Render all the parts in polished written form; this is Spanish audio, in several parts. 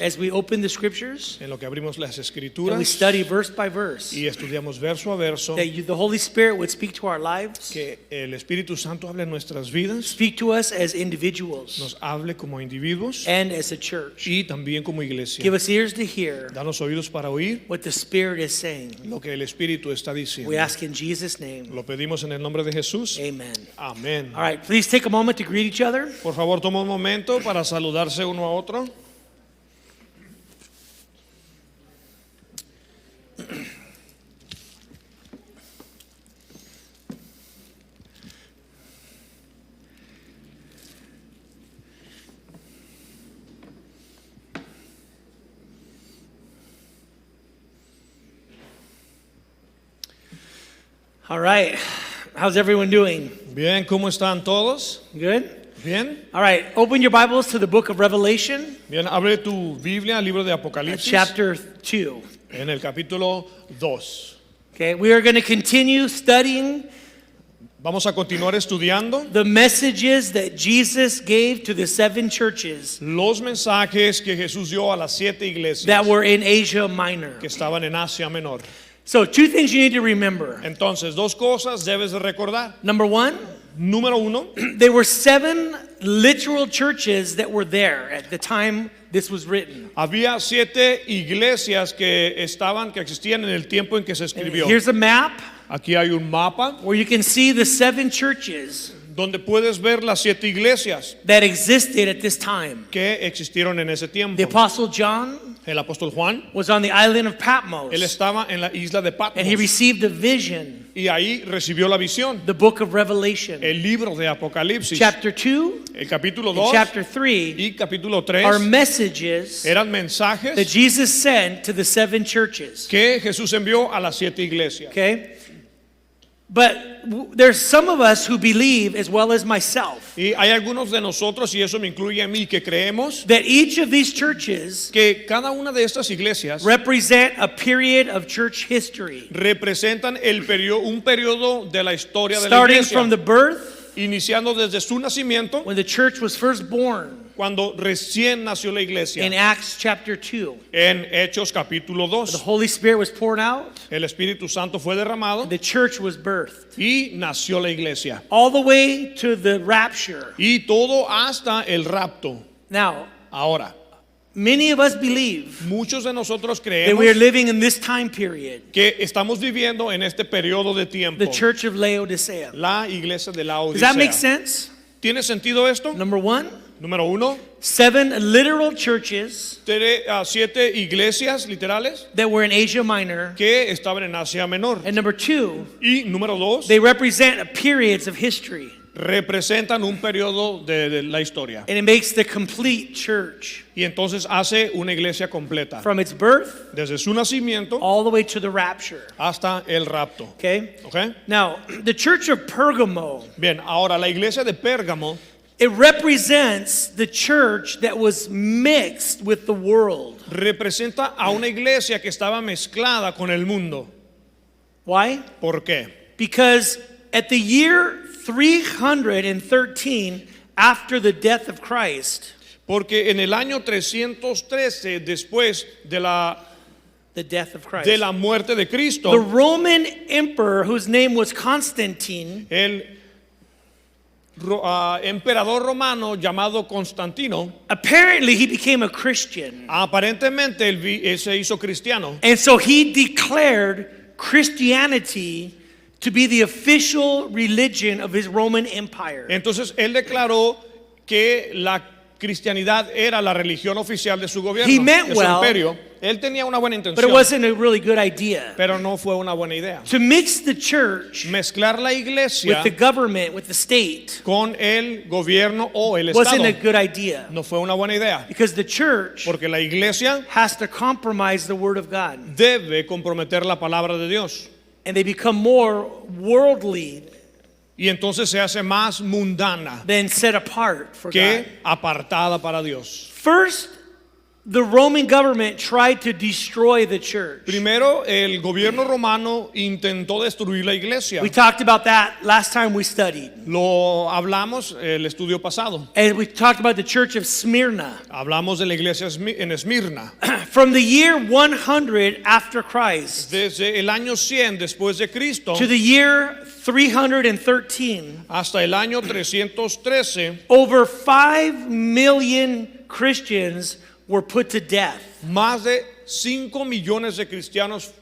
as we open the scriptures en lo que abrimos las and escrituras we study verse by verse, y estudiamos verso a verso, that the Holy Spirit would speak to our lives, que el Espíritu Santo hable en nuestras vidas, speak to us as individuals nos hable como individuos and as a church. y también como iglesia. Give us ears to hear Danos oídos para oír what the Spirit is saying. lo que el Espíritu está We diciendo. ask in Jesus' name. Lo pedimos en el nombre de Jesús. Amen. Amén. All right, please take a moment to greet each other. Por favor, toma un momento para saludarse uno a otro. All right, how's everyone doing? Bien, ¿cómo están todos? Good? Bien. All right, open your Bibles to the book of Revelation, Bien, abre tu Biblia al libro de Apocalipsis chapter 2. en el capítulo 2. Okay, we are going to continue studying Vamos a continuar estudiando the messages that Jesus gave to the 7 churches los mensajes que Jesús dio a las 7 iglesias that were in Asia Minor. que estaban en Asia Menor. So, 2 things you need to remember. Entonces, dos cosas debes de recordar. Number 1, Número 1, there were 7 literal churches that were there at the time this was written. había 7 iglesias que existían en el tiempo en que se escribió. Here's a map Aquí hay un mapa where you can see the 7 churches donde puedes ver las 7 iglesias that existed at this time. que existieron en ese tiempo. The Apostle John El apóstol Juan, was on the island of Patmos, él estaba en la isla de and he Patmos received a vision, y ahí recibió la visión, the book of Revelation. el libro de Apocalipsis. Chapter 2 El capítulo and 2 chapter 3 y capítulo are 3 messages eran that mensajes Jesus sent to the 7 churches. que Jesús envió a las 7 iglesias. Okay? But there's some of us who believe, as well as myself, Y hay algunos de nosotros, y eso me incluye a mí, que creemos that each of these churches que cada una de estas iglesias represent a period of church history, representan un periodo de la historia de la starting iglesia, from the birth, iniciando desde su nacimiento, when the church was first born, cuando recién nació la iglesia. in Acts chapter 2. En Hechos capítulo The 2, Holy Spirit was poured out, el Espíritu Santo fue derramado the church was birthed, y nació la iglesia. all the way to the rapture. Y todo hasta el rapto. Now, Ahora, many of us believe muchos de nosotros that we are creemos living in this time period, que estamos viviendo en este periodo de tiempo. the church of Laodicea. La iglesia de la Does that make Odisea. sense? ¿Tiene sentido esto? Number 1, Número 1, 7 literal churches 7 iglesias literales that were in Asia Minor. que estaban en Asia Menor. And number 2, Y número 2, they represent periods of history. representan un periodo de la historia. And it makes the complete church Y entonces hace una iglesia completa. from its birth Desde su nacimiento all the way to the rapture. hasta el rapto. Okay? ¿Ok? Now, the church of Pergamo, Bien, ahora la iglesia de Pérgamo it represents the church that was mixed with the world. representa a una iglesia que estaba mezclada con el mundo. Why? ¿Por qué? Because at the year 313 after the death of Christ, Porque en el año 313 después the death of Christ, de la muerte de the Cristo, Roman emperor whose name was Constantine el emperador romano llamado Constantino, apparently he became a Christian. aparentemente él se hizo cristiano. And so he declared Christianity to be the official religion of his Roman Empire. Entonces él declaró que la cristianidad era la religión oficial de su gobierno, He meant de su well, imperio. Él tenía una buena But it intención, wasn't a really good idea. pero no fue una buena idea. To mix the church Mezclar la iglesia with the government, with the state, con el gobierno o el wasn't a Estado good idea. no fue una buena idea, Because the church porque la iglesia has to compromise the word of God. debe comprometer la palabra de Dios And they become more worldly y entonces se hace más mundana than set apart for God. que apartada para Dios. First the Roman government tried to destroy the church. Primero, el gobierno romano intentó destruir la iglesia. We talked about that last time we studied. Lo hablamos el estudio pasado. And we talked about the church of Smyrna. Hablamos de la iglesia en Esmirna. From the year 100 after Christ Desde el año 100 después de Cristo to the year 313, hasta el año 313, over 5 million Christians were put to death más de 5 millones de cristianos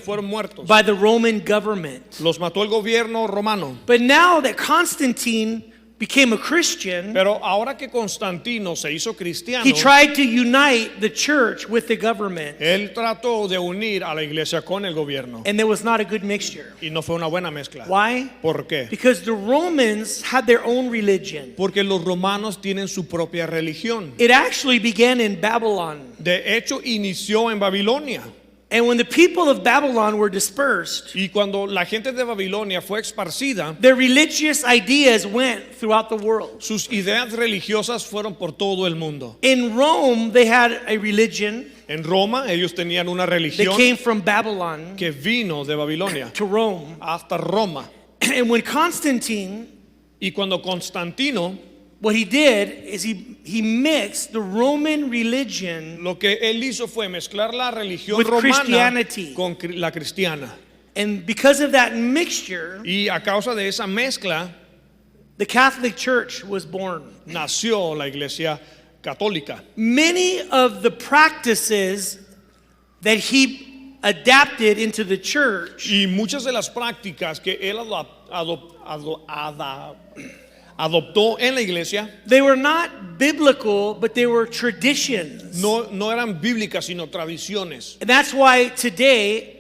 fueron muertos. by the Roman government. Los mató el gobierno romano. But now that Constantine became a Christian, Pero ahora que Constantino se hizo cristiano, he tried to unite the church with the government. él trató de unir a la iglesia con el gobierno. And there was not a good mixture. Y no fue una buena mezcla. Why? ¿Por qué? Because the Romans had their own religion. Porque los romanos tienen su propia religión. It actually began in Babylon. De hecho, inició en Babilonia. And when the people of Babylon were dispersed, Y cuando la gente de Babilonia fue esparcida, their religious ideas went throughout the world. sus ideas religiosas fueron por todo el mundo. In Rome, they had a religion En Roma, ellos tenían una that religión came from Babylon que vino de Babilonia to Rome. hasta Roma. And when Constantine, Y cuando Constantino, what he did is he mixed the Roman religion, lo que él hizo fue mezclar la religión With romana Christianity. con la cristiana. and because of that mixture, Y a causa de esa mezcla, the Catholic Church was born. nació la iglesia católica. Many of the practices that he adapted into the church Y muchas de las prácticas que él adoptó en la iglesia they were not biblical, but they were traditions. no eran bíblicas, sino tradiciones. And that's why today,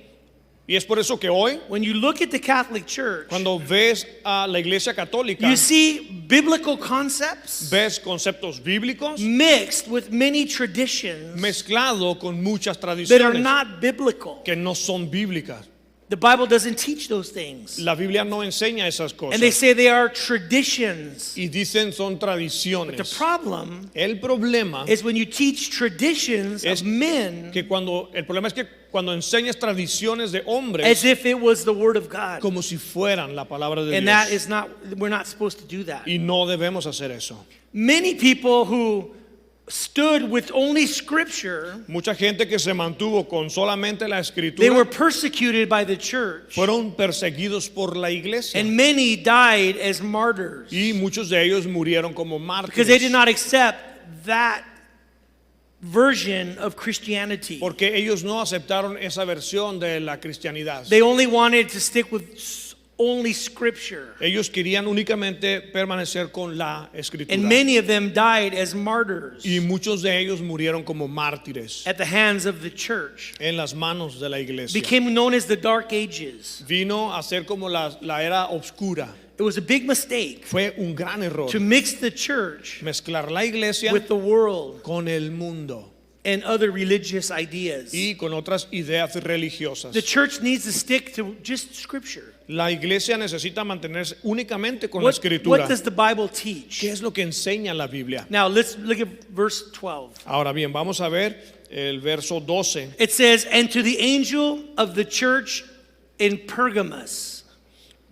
Y es por eso que hoy, when you look at the Catholic Church, cuando ves a la iglesia católica, you see biblical concepts ves conceptos bíblicos mixed with many traditions mezclado con muchas that are tradiciones not biblical. que no son bíblicas. The Bible doesn't teach those things. La Biblia no enseña esas cosas. And they say they are traditions. Y dicen son The tradiciones. problem El problema is when you teach traditions Es of men el problema es que cuando enseñas tradiciones de hombres as if it was the Word of God. como si fueran la palabra de And that Dios. is not, we're not supposed to do that. Y no debemos hacer eso. Many people who stood with only Scripture, Mucha gente que se mantuvo con solamente la they were escritura persecuted by the church. fueron perseguidos por la iglesia. And many died as martyrs Y muchos de ellos murieron como because they did mártires. not accept that version of Christianity. Porque ellos no aceptaron esa versión de la cristianidad. They only wanted to stick with only Scripture. Ellos querían únicamente permanecer con la escritura. And many of them died as martyrs Y muchos de ellos murieron como mártires at the hands of the church. en las manos de la iglesia. Became known as the Dark Ages. Vino a ser como la era oscura. It was a big mistake Fue un gran error to mix the church mezclar la iglesia with the world con el mundo and other religious ideas. y con otras ideas religiosas. The church needs to stick to just Scripture. La iglesia necesita mantenerse únicamente con la What escritura. does the Bible teach? ¿Qué es lo que enseña la Biblia? Now let's look at verse 12. Ahora bien, vamos a ver el verso 12. It says, "And to the angel of the church in Pergamos."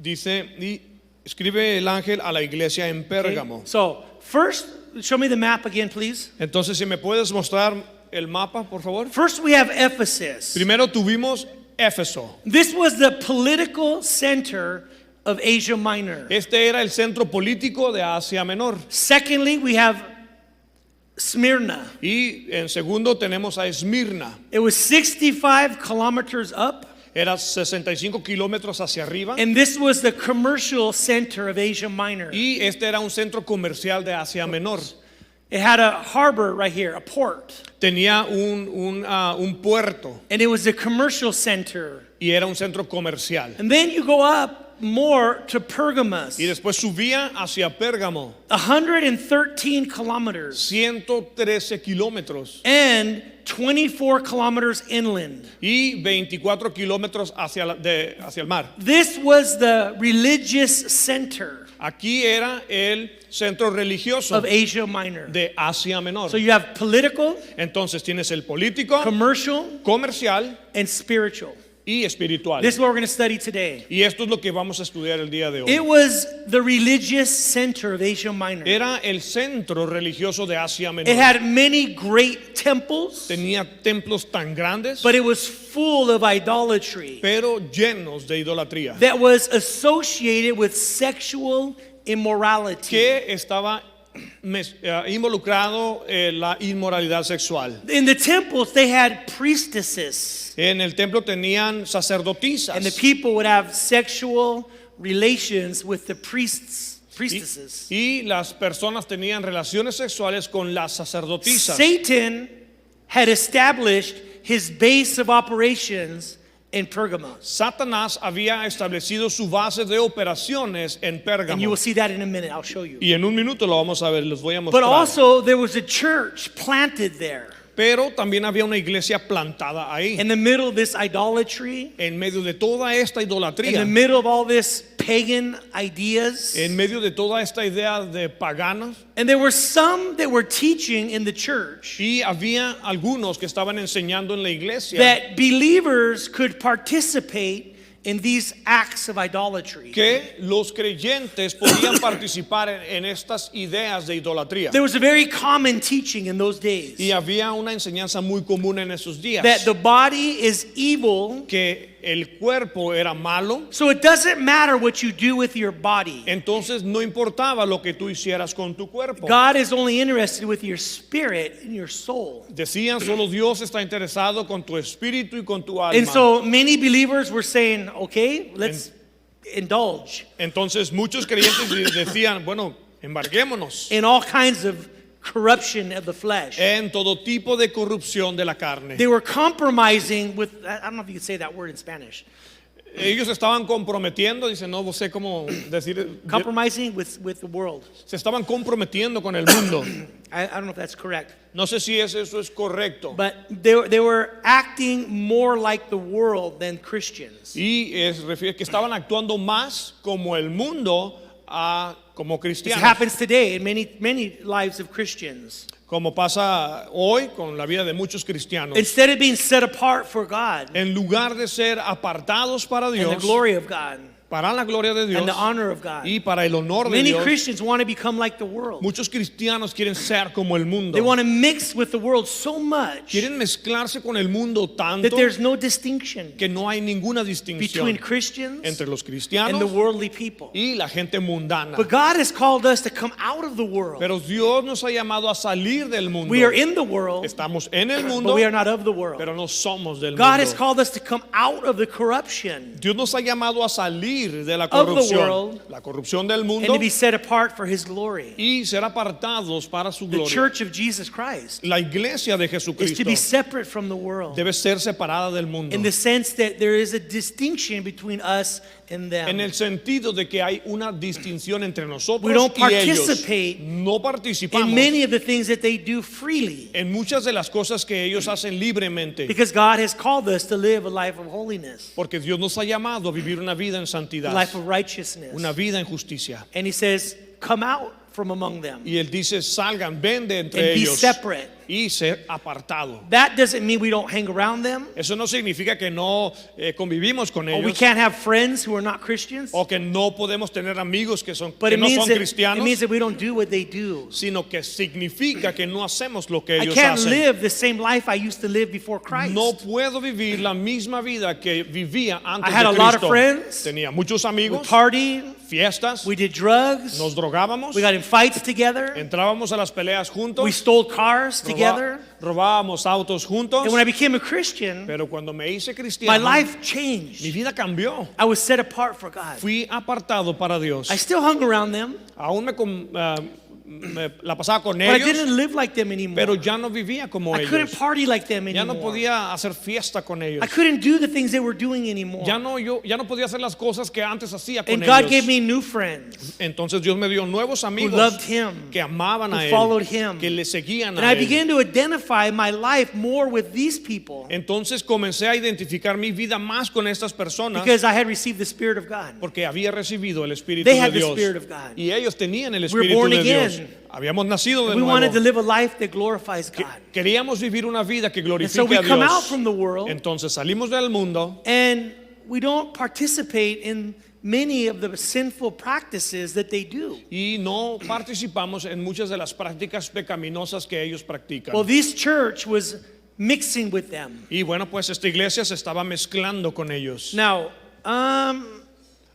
Dice, y escribe el ángel a la iglesia en Pérgamo. So first, show me the map again, please. Entonces, si me puedes mostrar el mapa, por favor. First, we have Ephesus. Primero tuvimos Éfeso. This was the political center of Asia Minor. Este era el centro político de Asia Menor. Secondly, we have Smyrna. Y en segundo tenemos a Esmirna. It was 65 kilometers up, Era 65 kilómetros hacia arriba. and this was the commercial center of Asia Minor. Y este era un centro comercial de Asia Menor. It had a harbor right here, a port, Tenía un puerto and it was a commercial center. y era un centro comercial. And then you go up more to Pergamos, Y después subía hacia Pérgamo, 113 kilometers 113 kilómetros and 24 kilometers inland. y 24 kilómetros hacia el mar. This was the religious center. Aquí era el centro religioso of Asia Minor. de Asia Menor. So you have political, Entonces tienes el político, commercial, comercial and spiritual. y espiritual. This is what we're going to study today. Y esto es lo que vamos a estudiar el día de It hoy. was the religious center of Asia Minor. Era el centro religioso de Asia It Menor. had many great temples, Tenía templos tan grandes, but it was full of idolatry pero llenos de idolatría, that was associated with sexual immorality. que estaba involucrado en la inmoralidad sexual. In the temples, they had priestesses, En el templo tenían and the sacerdotisas people would have sexual relations with the priestesses. y las personas tenían relaciones sexuales con las sacerdotisas. Satan had established his base of operations in Pergamos. Satanás había establecido su base de operaciones en And you will Pérgamo. see that in a minute. I'll show you. Y en un minuto lo vamos a ver, les voy a But mostrar. also, there was a church planted there. Pero también había una iglesia plantada ahí. In the middle of this idolatry, En medio de toda esta in the idolatría, middle of all this pagan ideas. en medio de toda esta idea de paganas, And there were some that were teaching in the church y había algunos que estaban enseñando en la iglesia that believers could participate in these acts of idolatry. que los creyentes podían participar en estas ideas de idolatría. There was a very common teaching in those days Y había una enseñanza muy común en esos días, that the body is evil, que el cuerpo era malo, so it doesn't matter what you do with your body. entonces no importaba lo que tú hicieras con tu cuerpo. God is only interested with your spirit and your soul. Decían, solo Dios está interesado con tu espíritu y con tu And alma. so many believers were saying, okay, let's indulge Entonces muchos creyentes decían, bueno, embarguémonos in all kinds of corruption of the flesh. en todo tipo de corrupción de la carne. They were compromising with, I don't know if you can say that word in Spanish, Ellos estaban comprometiendo, dice, no sé cómo decir, compromising with the world. se estaban comprometiendo con el mundo. I don't know if that's correct. No sé si eso es correcto. But they were acting more like the world than Christians. Y refiere que estaban actuando más como el mundo como This cristianos. happens today in many lives of Christians. Como pasa hoy con la vida de muchos cristianos. Instead of being set apart for God En lugar de ser apartados para and the Dios, glory of God para la gloria de Dios and the honor of God, y para el honor de many Dios, Christians want to become like the world. muchos cristianos quieren ser como el mundo. They want to mix with the world so much Quieren mezclarse con el mundo that tanto there's no distinction que no hay ninguna between distinción Christians entre los and the cristianos worldly people. y la gente mundana. But God has called us to come out of the world. Pero Dios nos ha llamado a salir del mundo. We are in the world, Estamos en el but mundo, we are not of the world. pero no somos del God has mundo. called us to come out of the corruption Dios nos ha llamado a salir de la of the corrupción, world la corrupción del and mundo, to be set apart for His glory. y ser apartados para su The gloria. church of Jesus Christ La iglesia de is to Jesucristo be separate from the world debe ser separada del mundo, in the sense that there is a distinction between us and them. en el sentido de que hay una distinción entre nosotros We don't y ellos. participate No participamos in many of the things that they do freely en muchas de las cosas que ellos hacen libremente, because God has called us to live a life of holiness, porque Dios nos ha llamado a vivir una vida en a santidad, life of righteousness. una vida en justicia. And He says, come out from among them Y él dice, salgan, ven de entre and be ellos separate. y ser apartado. That doesn't mean we don't hang around them, Eso no significa que no convivimos con or we ellos, can't have friends who are not Christians, o que no podemos tener amigos que but que it no means son that, it cristianos, means that we don't do what they do. sino que significa que no hacemos lo que I ellos can't hacen. live the same life I used to live before Christ. No puedo vivir la misma vida que vivía antes I had de a lot of Cristo. friends. Tenía muchos We amigos, partied, fiestas, we did drugs, nos drogábamos, we got in fights together, entrábamos a las peleas juntos, we stole cars together. robábamos autos juntos. And when I became a Christian, Pero cuando me hice my cristiano, life mi changed. vida cambió. I was set apart for God. Fui apartado para Dios. I still hung around them, Aún la pasaba con But I ellos, didn't live like them anymore. pero ya no vivía como I couldn't ellos. party like them Ya no anymore. podía hacer fiesta con ellos. I couldn't do the things they were doing anymore. Ya no podía hacer las cosas que antes hacía con And God ellos. gave me new friends Entonces Dios me dio nuevos who amigos loved Him, que amaban who a followed Él, Him. que le seguían And a I Él. began to identify my life more with these people Entonces comencé a identificar mi vida más con estas personas because I had received the Spirit of God. porque había recibido el Espíritu They de had the Dios. Spirit of God. Y ellos tenían el We were Espíritu born de Dios. again. Habíamos nacido de We wanted to nuevo. live a life that glorifies God. Queríamos vivir una vida que And glorifique so we a come out Dios. from the world Entonces salimos del mundo and we don't participate in many of the sinful practices that they do. y no participamos en muchas de las prácticas pecaminosas que ellos practican. Well, this church was mixing with them. Y bueno, pues esta iglesia se estaba mezclando con ellos. Now, I'm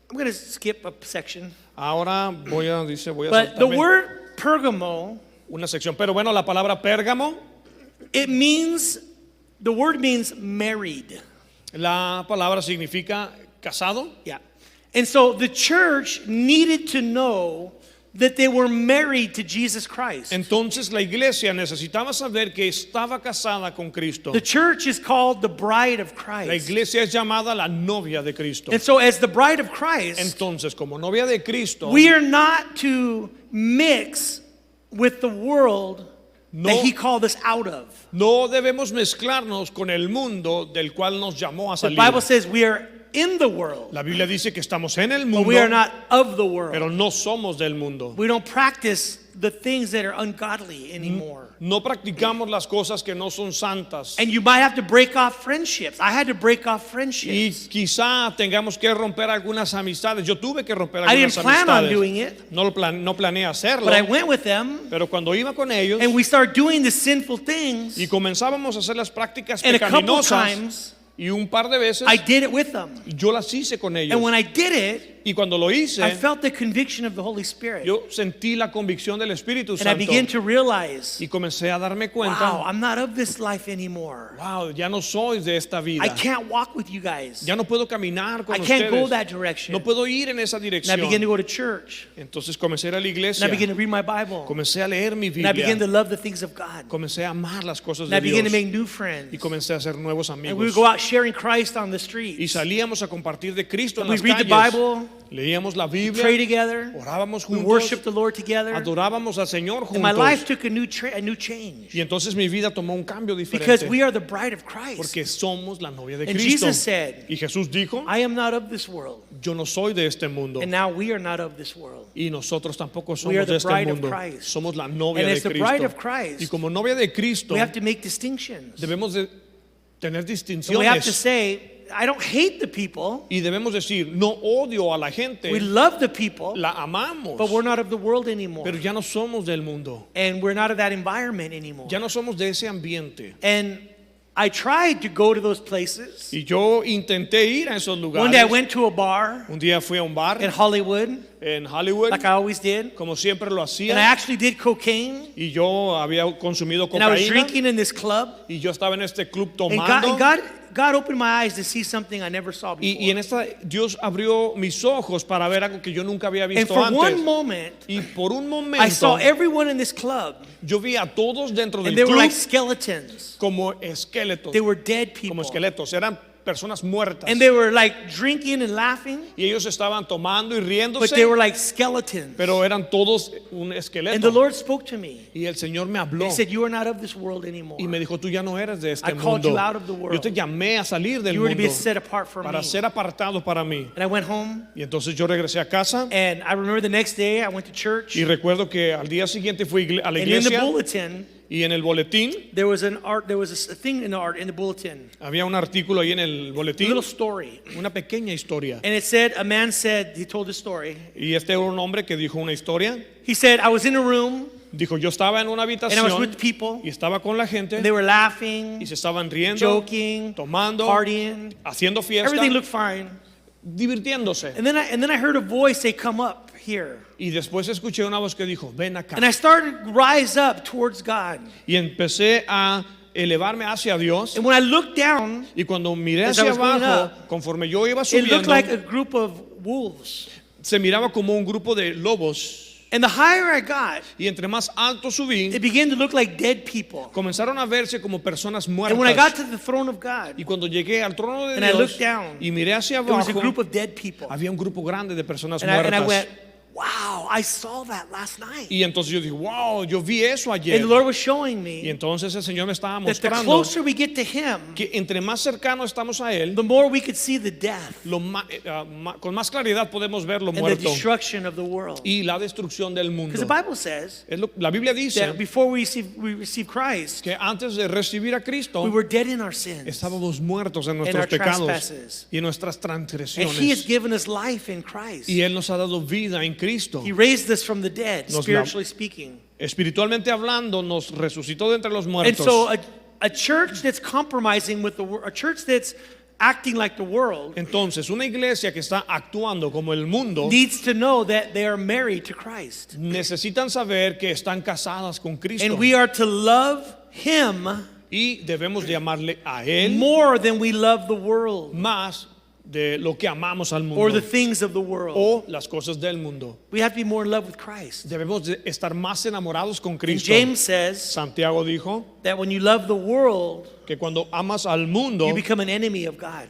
going to skip a section. Ahora voy a But the saltarme word Pergamo, una sección. Pero bueno, la palabra Pérgamo, the word means married. la palabra significa casado. Yeah. And so the church needed to know that they were married to Jesus Christ. Entonces la iglesia necesitaba saber que estaba casada con Cristo. The church is called the bride of La Christ. iglesia es llamada la novia de Cristo. And so as the bride of Christ, Entonces, como novia de Cristo, we are not to mix with the world No. that he called us out of. no debemos mezclarnos con el mundo del cual nos llamó a The salir. Bible says we are in the world, La Biblia dice que estamos en el but mundo, we are not of the world. pero no somos del mundo. We don't practice the things that are ungodly anymore. No practicamos las cosas que no son santas. And you might have to break off friendships. I had to break off Y friendships. quizá tengamos que romper algunas amistades. Yo tuve que romper I didn't algunas plan on amistades. doing it, No planeé hacerlo, but I went with them pero cuando iba con ellos and we started doing the sinful things. y comenzábamos a hacer las prácticas And a couple pecaminosas, times y un par de veces I did it with them. yo las hice con ellos. And when I did it, Y cuando lo hice, I felt the conviction of the Holy Spirit. yo sentí la convicción del Espíritu And I Santo began to realize, y comencé a darme wow, cuenta, I'm not of this life anymore. wow, ya no soy de esta vida. I can't walk with you guys. Ya no puedo caminar con I can't go ustedes. that direction. No puedo ir en esa And I dirección. began to go to church. Entonces comencé a ir a la And iglesia. I began to read my Bible. Comencé a leer mi And I began to Biblia. love the things of God. Comencé a amar las cosas And I de began to Dios. make new Y friends. comencé a hacer nuevos And we amigos. would go out sharing Christ on the Y streets. salíamos a compartir de Cristo en We las read the calles. Bible, Leíamos la pray Biblia. together, Orábamos we juntos. worship the Lord together. Adorábamos al Señor And my life juntos. took a new change Y entonces mi vida tomó un cambio because diferente. we are the bride of Christ. Porque somos la novia de And Cristo. Jesus said, Y Jesús dijo, I am not of this world. yo no soy de este mundo. And now we are not of this world. Y nosotros tampoco We are somos the de este bride of mundo. Christ. Somos la novia And de as the bride Cristo. of Christ, Y como novia de Cristo, We have to make distinctions. debemos de tener And we have to distinciones. say, I don't hate the people. Y debemos decir, no odio a la gente, We love the people, la amamos, but we're not of the world anymore. pero ya no somos del mundo. And we're not of that environment anymore. Ya no somos de ese ambiente. And I tried to go to those places. Y yo intenté ir a esos One day I lugares. went to a bar Un día fui a un bar in Hollywood, en Hollywood, like I always did. como siempre lo And I hacía, actually did cocaine. y yo había consumido And I was cocaína, drinking in this club. y yo estaba en este club And tomando. God opened my eyes to see something I never saw before. Y en esta Dios abrió mis ojos para ver algo que yo nunca había And visto for one antes. moment, Y por un I saw momento everyone in this club, yo vi a todos dentro and del they were club like skeletons. como esqueletos, They were dead como people. esqueletos, eran personas muertas. And they were like drinking and laughing, Y ellos estaban tomando y but riéndose, they were like skeletons. pero eran todos un And the esqueleto. Lord spoke to me. Y el Señor me habló He said, you are not of this world anymore. y me dijo, tú ya no eres de este I called mundo. you out of the world. Yo te llamé a salir del You were to be mundo set apart for para me. ser apartado para mí. And I went home, Y entonces yo regresé a casa and I remember the next day I went to church, y recuerdo que al día siguiente fui a la and in the iglesia bulletin, y en el boletín there was a thing in the bulletin, había un artículo ahí en el a little boletín, story. una pequeña historia. And it said, a man said, he told a story. Y este era un hombre que dijo una historia. He said, I was in a room, Dijo, yo estaba en una and I was with habitación people, y estaba con la gente and they were laughing, y se estaban riendo, joking, tomando, partying. haciendo fiesta, Everything looked fine. divirtiéndose. And then I heard a voice say, come up here. Y después escuché una voz que dijo, ven acá. And I started to rise up towards God. Y empecé a elevarme hacia Dios. And when I looked down, Y cuando miré As I hacia was going abajo, up, conforme yo iba it looked subiendo, like a group of wolves. se miraba como un grupo de lobos. And the higher I got, Y entre más alto subí, it began to look like dead people. comenzaron a verse como personas And when I got muertas. to the throne of God, Y cuando llegué al trono de and I Dios looked down, y miré hacia there was a abajo, group of dead people. había un grupo grande de personas And I muertas. went, wow, I saw that last night. Y entonces yo dije, wow, yo vi eso And ayer. the Lord was showing Y me entonces el Señor me estaba that the mostrando closer we get to Him, que entre más cercano estamos a Él, the more we could see the death con más claridad podemos ver lo and the muerto destruction of the world. y la destrucción del Because the mundo. Bible says La Biblia dice that before we receive Christ, que antes de recibir a Cristo we were dead in our sins. estábamos muertos en our nuestros pecados trespasses. y en nuestras And He has transgresiones. given us life in Christ. Y Él nos ha dado vida en Cristo. He raised us from the dead, Nos spiritually speaking. Espiritualmente hablando, nos resucitó de entre los And muertos. so a church that's compromising with the world, a church that's acting like the world, Entonces, una iglesia que está actuando como el mundo, needs to know that they are married to Christ. necesitan saber que están casadas con Cristo. And we are to love Him Y debemos de amarle a Él more than we love the world más de lo que amamos al or the mundo things of the world. o las cosas del mundo. We have to be more in love with Christ. Debemos de estar más enamorados con And Cristo. James says Santiago dijo that when you love the world, que cuando amas al mundo, you become an enemy of God.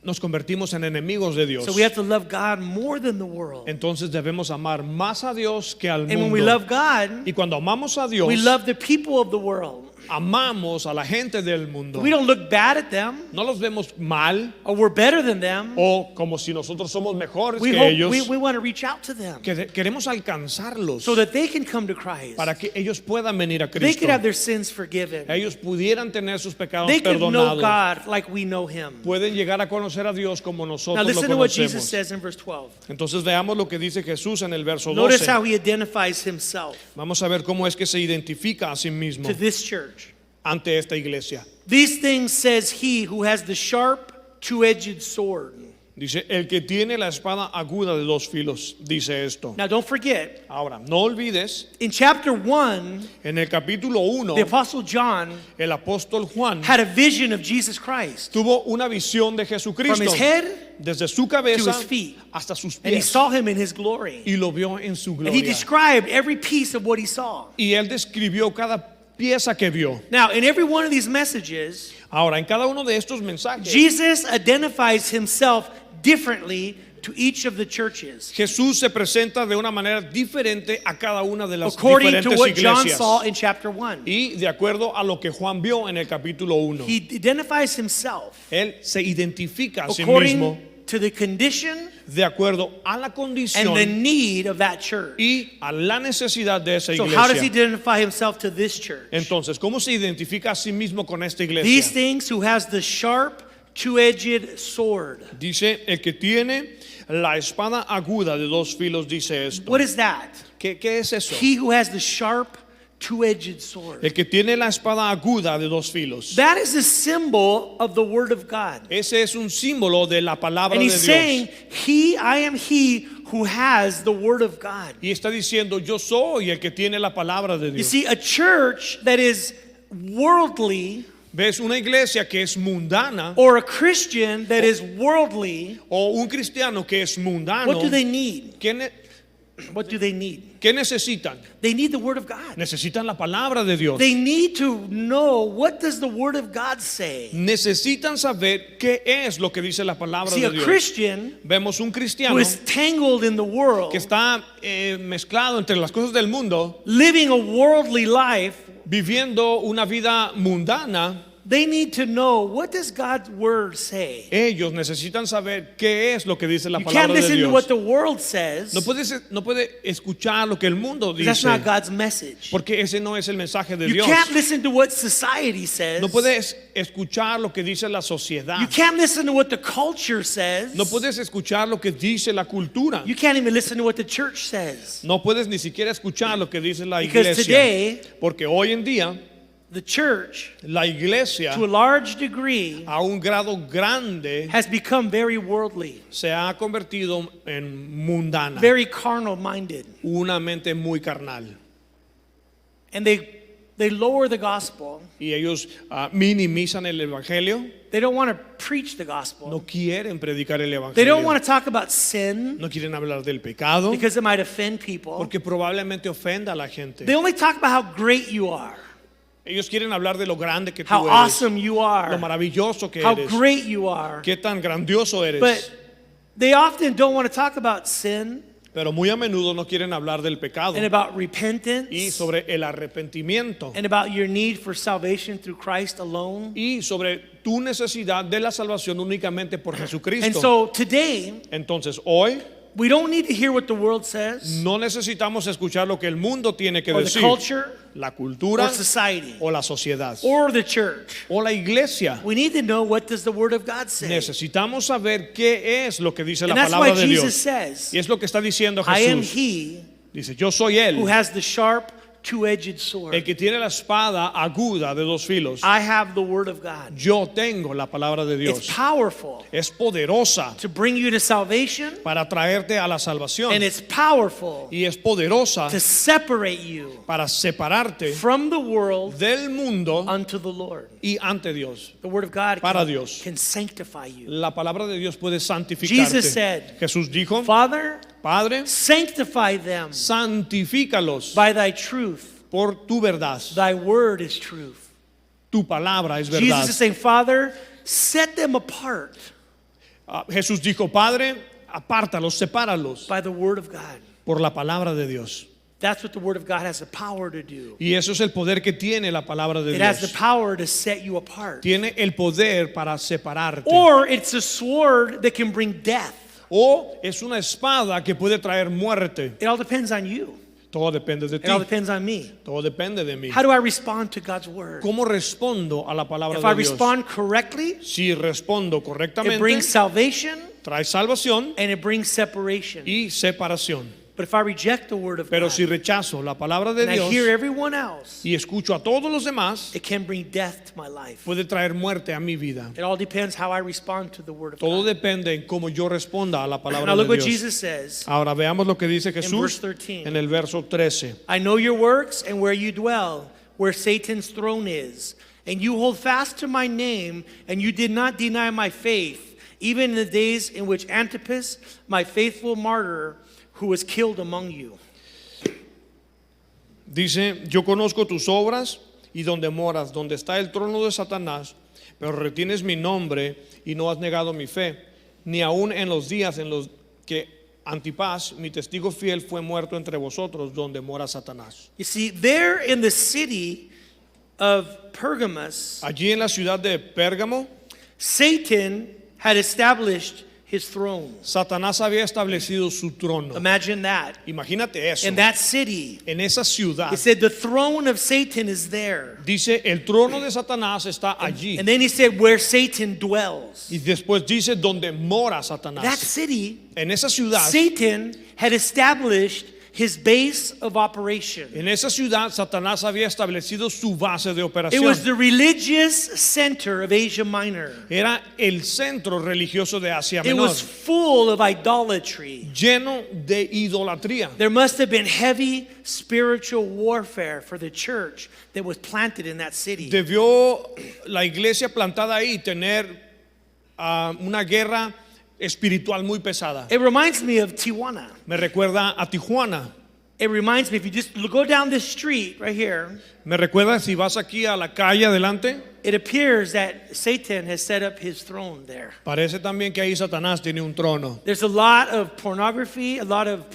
nos convertimos en enemigos de Dios. So we have to love God more than the world. Entonces debemos amar más a Dios que al And when we mundo. love God, Y cuando amamos a Dios, we love the people of the world. amamos a la gente del mundo. We don't look bad at them No los vemos mal or we're better than them. o como si nosotros somos mejores We que hope ellos. we want to reach out to them Queremos alcanzarlos so that they can come to Christ. para que ellos puedan venir a They Cristo. could have their sins forgiven. Ellos pudieran tener sus pecados They could know perdonados. God like we know Him. Pueden llegar a conocer a Dios como Now nosotros lo listen to what Jesus conocemos. says in verse 12. Entonces veamos lo que dice Jesús en el verso Notice 12. how He identifies Himself Vamos a ver cómo es que se identifica a sí mismo to this church. ante esta iglesia. These things says He who has the sharp, two-edged sword. Dice, el que tiene la espada aguda de dos filos, dice esto. Now don't forget, Ahora, no olvides, in chapter 1, en el capítulo 1, the Apostle John el apóstol Juan had a vision of Jesus Christ tuvo una visión de from Jesucristo His head, desde su cabeza to his feet. hasta sus and He pies saw Him in His glory. y lo vio en su And He gloria. described every piece of what He saw. Y él describió cada pieza que vio. Now, in every one of these messages, Ahora, en cada uno de estos mensajes, Jesus identifies Himself differently to each of the churches, Jesús se presenta de una manera diferente a cada una de las according to diferentes what John iglesias. saw in chapter 1. Y de acuerdo a lo que Juan vio en el capítulo 1, He identifies Himself él se identifica a sí mismo according to the condition de acuerdo a la and the condición need of that church. y a la necesidad de esa So how does He iglesia. identify Himself to this church? Entonces, ¿cómo se identifica a sí mismo con esta These iglesia? things who has the sharp, two-edged sword. Dice, el que tiene la espada aguda de dos filos, dice esto. What is that? ¿Qué es eso? He who has the sharp, two-edged sword. El que tiene la espada aguda de dos filos. That is a symbol of the Word of God. Ese es un símbolo de la palabra And de He's Dios. saying, I am He who has the Word of God. Y está diciendo, yo soy el que tiene la palabra de You Dios. see, a church that is worldly ¿Ves? Una iglesia que es mundana or a Christian that is worldly, o un cristiano que es mundano, what do they need? What do they need? ¿qué necesitan? They need the Word of God. Necesitan la palabra de Dios. They need to know, what does the Word of God say? Necesitan saber qué es lo que dice la palabra See, de a Dios. Christian Vemos un cristiano who is tangled in the world, que está mezclado entre las cosas del mundo, living a worldly life. viviendo una vida mundana. They need to know, what does God's Word say? Ellos necesitan saber qué es lo que dice la You can't palabra de listen to Dios. what the world says, No puede escuchar lo que el mundo because that's dice, not God's message. porque ese no es el mensaje de You Dios. can't listen to what society says. No puedes escuchar lo que dice la sociedad. You can't listen to what the culture says. No puedes escuchar lo que dice la cultura. You can't even listen to what the church says. No puedes ni siquiera escuchar lo que dice la Because iglesia. today, Porque hoy en día, the church, la iglesia, to a large degree, a un grado grande, has become very worldly, se ha convertido en mundana. very carnal minded. Una mente muy carnal. And they They lower the gospel. y ellos minimizan el evangelio, They don't want to preach the gospel. no quieren predicar el They don't evangelio, want to talk about sin no quieren hablar del pecado because it might offend people. porque probablemente ofenda a la gente. They only talk about how great you are, Ellos quieren hablar de lo grande que tú how eres, awesome you lo are, maravilloso que how eres, great you are. qué tan grandioso eres. But they often don't want to talk about sin Pero muy a menudo no quieren hablar del pecado and about repentance y sobre el arrepentimiento and about your need for salvation through Christ alone. y sobre tu necesidad de la salvación únicamente por And Jesucristo. so today, Entonces hoy we don't need to hear what the world says no necesitamos escuchar lo que el mundo tiene que or the decir, culture la or cultura society o la sociedad or the church. o la iglesia. We need to know, what does the word of God say? Necesitamos saber qué es lo que dice la And that's why palabra de Jesus Dios. says, Y es lo que está diciendo I am Jesús. he Dice, yo soy Él, who has the sharp two-edged el sword. que tiene la espada aguda de dos filos. I have the word of God. Yo tengo la palabra de It's Dios. powerful Es poderosa to bring you to salvation, para traerte a la salvación. and it's powerful Y es poderosa to separate you para separarte from the world del mundo unto the Lord. y ante Dios. The word of God Para Dios. can sanctify you. La palabra de Dios puede santificarte. Jesus said, Jesús dijo, Father, Padre, sanctify them santifícalos by thy truth. por tu verdad. Thy word is truth. Tu palabra es verdad. Jesus is saying, Father, set them apart Jesús dijo, Padre, apártalos, sepáralos by the word of God. por la palabra de Dios. That's what the word of God has the power to do. Y eso es el poder que tiene la palabra de It has the Dios. power to set you apart. Tiene el poder para separarte. Or it's a sword that can bring death. O es una espada que puede traer muerte. It all depends on you. Todo depende de ti. It all depends on me. Todo depende de mí. How do I respond to God's word? ¿Cómo respondo a la palabra If I de Dios? respond correctly, Si respondo it correctamente, brings salvation trae salvación and it brings separation. y separación. But if I reject the word of Pero God si rechazo la palabra de and I hear Dios everyone else, y escucho a todos los demás, it can bring death to my life. puede traer muerte a mi vida. It all depends how I respond to the word of Todo God. depende en cómo yo responda a la palabra Now look de what Dios. Jesus says. Ahora veamos lo que dice verse Jesús 13. en el verso 13. I know your works and where you dwell, where Satan's throne is. And you hold fast to my name, and you did not deny my faith, even in the days in which Antipas, my faithful martyr, who was killed among you. Dice, yo conozco tus obras y donde moras, donde está el trono de Satanás, pero retienes mi nombre y no has negado mi fe, ni aun en los días en los que Antipas, mi testigo fiel, fue muerto entre vosotros, donde mora Satanás. You see, there in the city of Pergamos, Allí en la ciudad de Pérgamo, Satan had established his throne. Satanás había establecido su trono. Imagine that. Imagínate eso. In that city, En esa ciudad, it said the throne of Satan is there. dice, el trono de Satanás está allí. And then he said, where Satan dwells. Y después dice, donde mora That Satanás. city, En esa ciudad, Satan had established his base of operation. en esa ciudad, Satanás había establecido su base de It operación. was the religious center of Asia Minor. Era el centro religioso de Asia It Menor, was full of idolatry. lleno de idolatría. There must have been heavy spiritual warfare for the church that was planted in that city. Debió la iglesia plantada ahí tener una guerra espiritual muy pesada. It reminds me of Tijuana. Me recuerda a Tijuana. It reminds me, if you just go down this street right here, Me recuerda si vas aquí a la calle adelante, it appears that Satan has set up his throne there. parece también que ahí Satanás tiene un trono. There's a lot of pornography, a lot of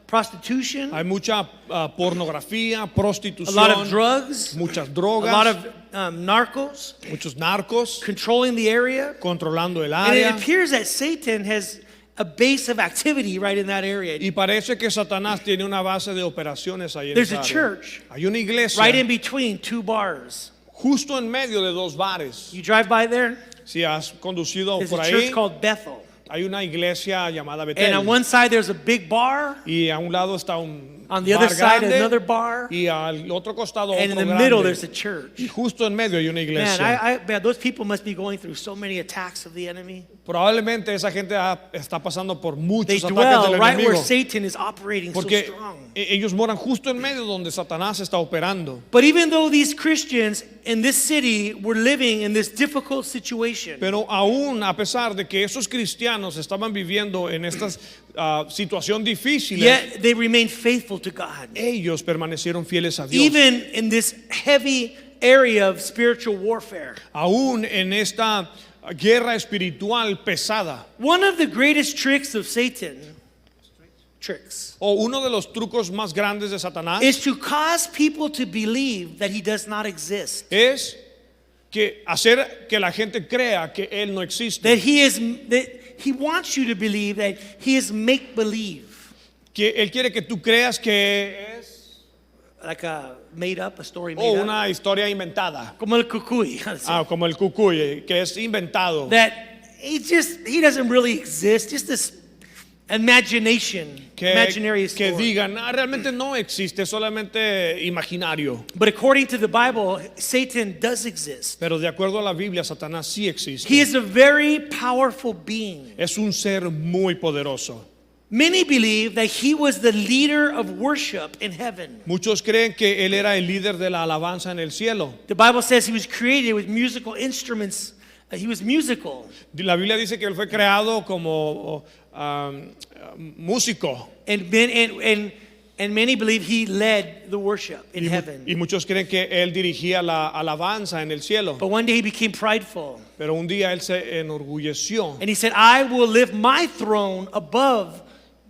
prostitution, Hay mucha pornografía, a lot of prostitución, drugs, muchas a drogas, lot of narcos muchos narcos controlling the area. controlando el And it área. appears that Satan has a base of activity right in that area. Y parece que Satanás tiene una base de operaciones ahí en There's esa a área. church Hay una iglesia right in between two bars. justo en medio de dos bares. You drive by there, Si has conducido there's por a ahí, church called Bethel. hay una iglesia llamada And Betel. on one side there's a big bar, Y a un lado está un On the bar other side, grande, another bar. y al otro costado And in otro the middle, grande. there's a church. Y justo en medio hay una Man, iglesia. man, those people must be going through so many attacks of the enemy. Probablemente esa gente está pasando por They muchos ataques dwell del right where enemigo. Satan is operating so Porque strong. ellos moran justo en medio donde Satanás está operando. But even though these Christians in this city were living in this difficult situation, Pero aún a pesar de que esos cristianos estaban viviendo en esta situación difícil, yet they remained faithful to God. ellos permanecieron fieles a Dios. Even in this heavy area of spiritual warfare. Aún en esta guerra espiritual pesada. One of the greatest tricks of Satan, O uno de los trucos más grandes de Satanás is to cause people to believe that he does not exist. es que hacer que la gente crea que él no existe. That he wants you to believe that he is make believe. Que él quiere que tú creas que es Like a made up, a story made up. una historia inventada. Como el cucuy. Como el cucuy, que es inventado. That he doesn't really exist. Just this imagination, imaginary Que story. digan, realmente no existe, solamente imaginario. But according to the Bible, Satan does exist. Pero de acuerdo a la Biblia, Satanás sí existe. He is a very powerful being. Es un ser muy poderoso. Many believe that he was the leader of worship in heaven. Muchos creen que él era el líder de la alabanza en el cielo. The Bible says he was created with musical instruments. He was musical. La Biblia dice que él fue creado como músico. And many believe he led the worship in heaven. Y muchos creen que él dirigía la alabanza en el cielo. But one day he became prideful. Pero un día él se enorgulleció. And he said, I will lift my throne above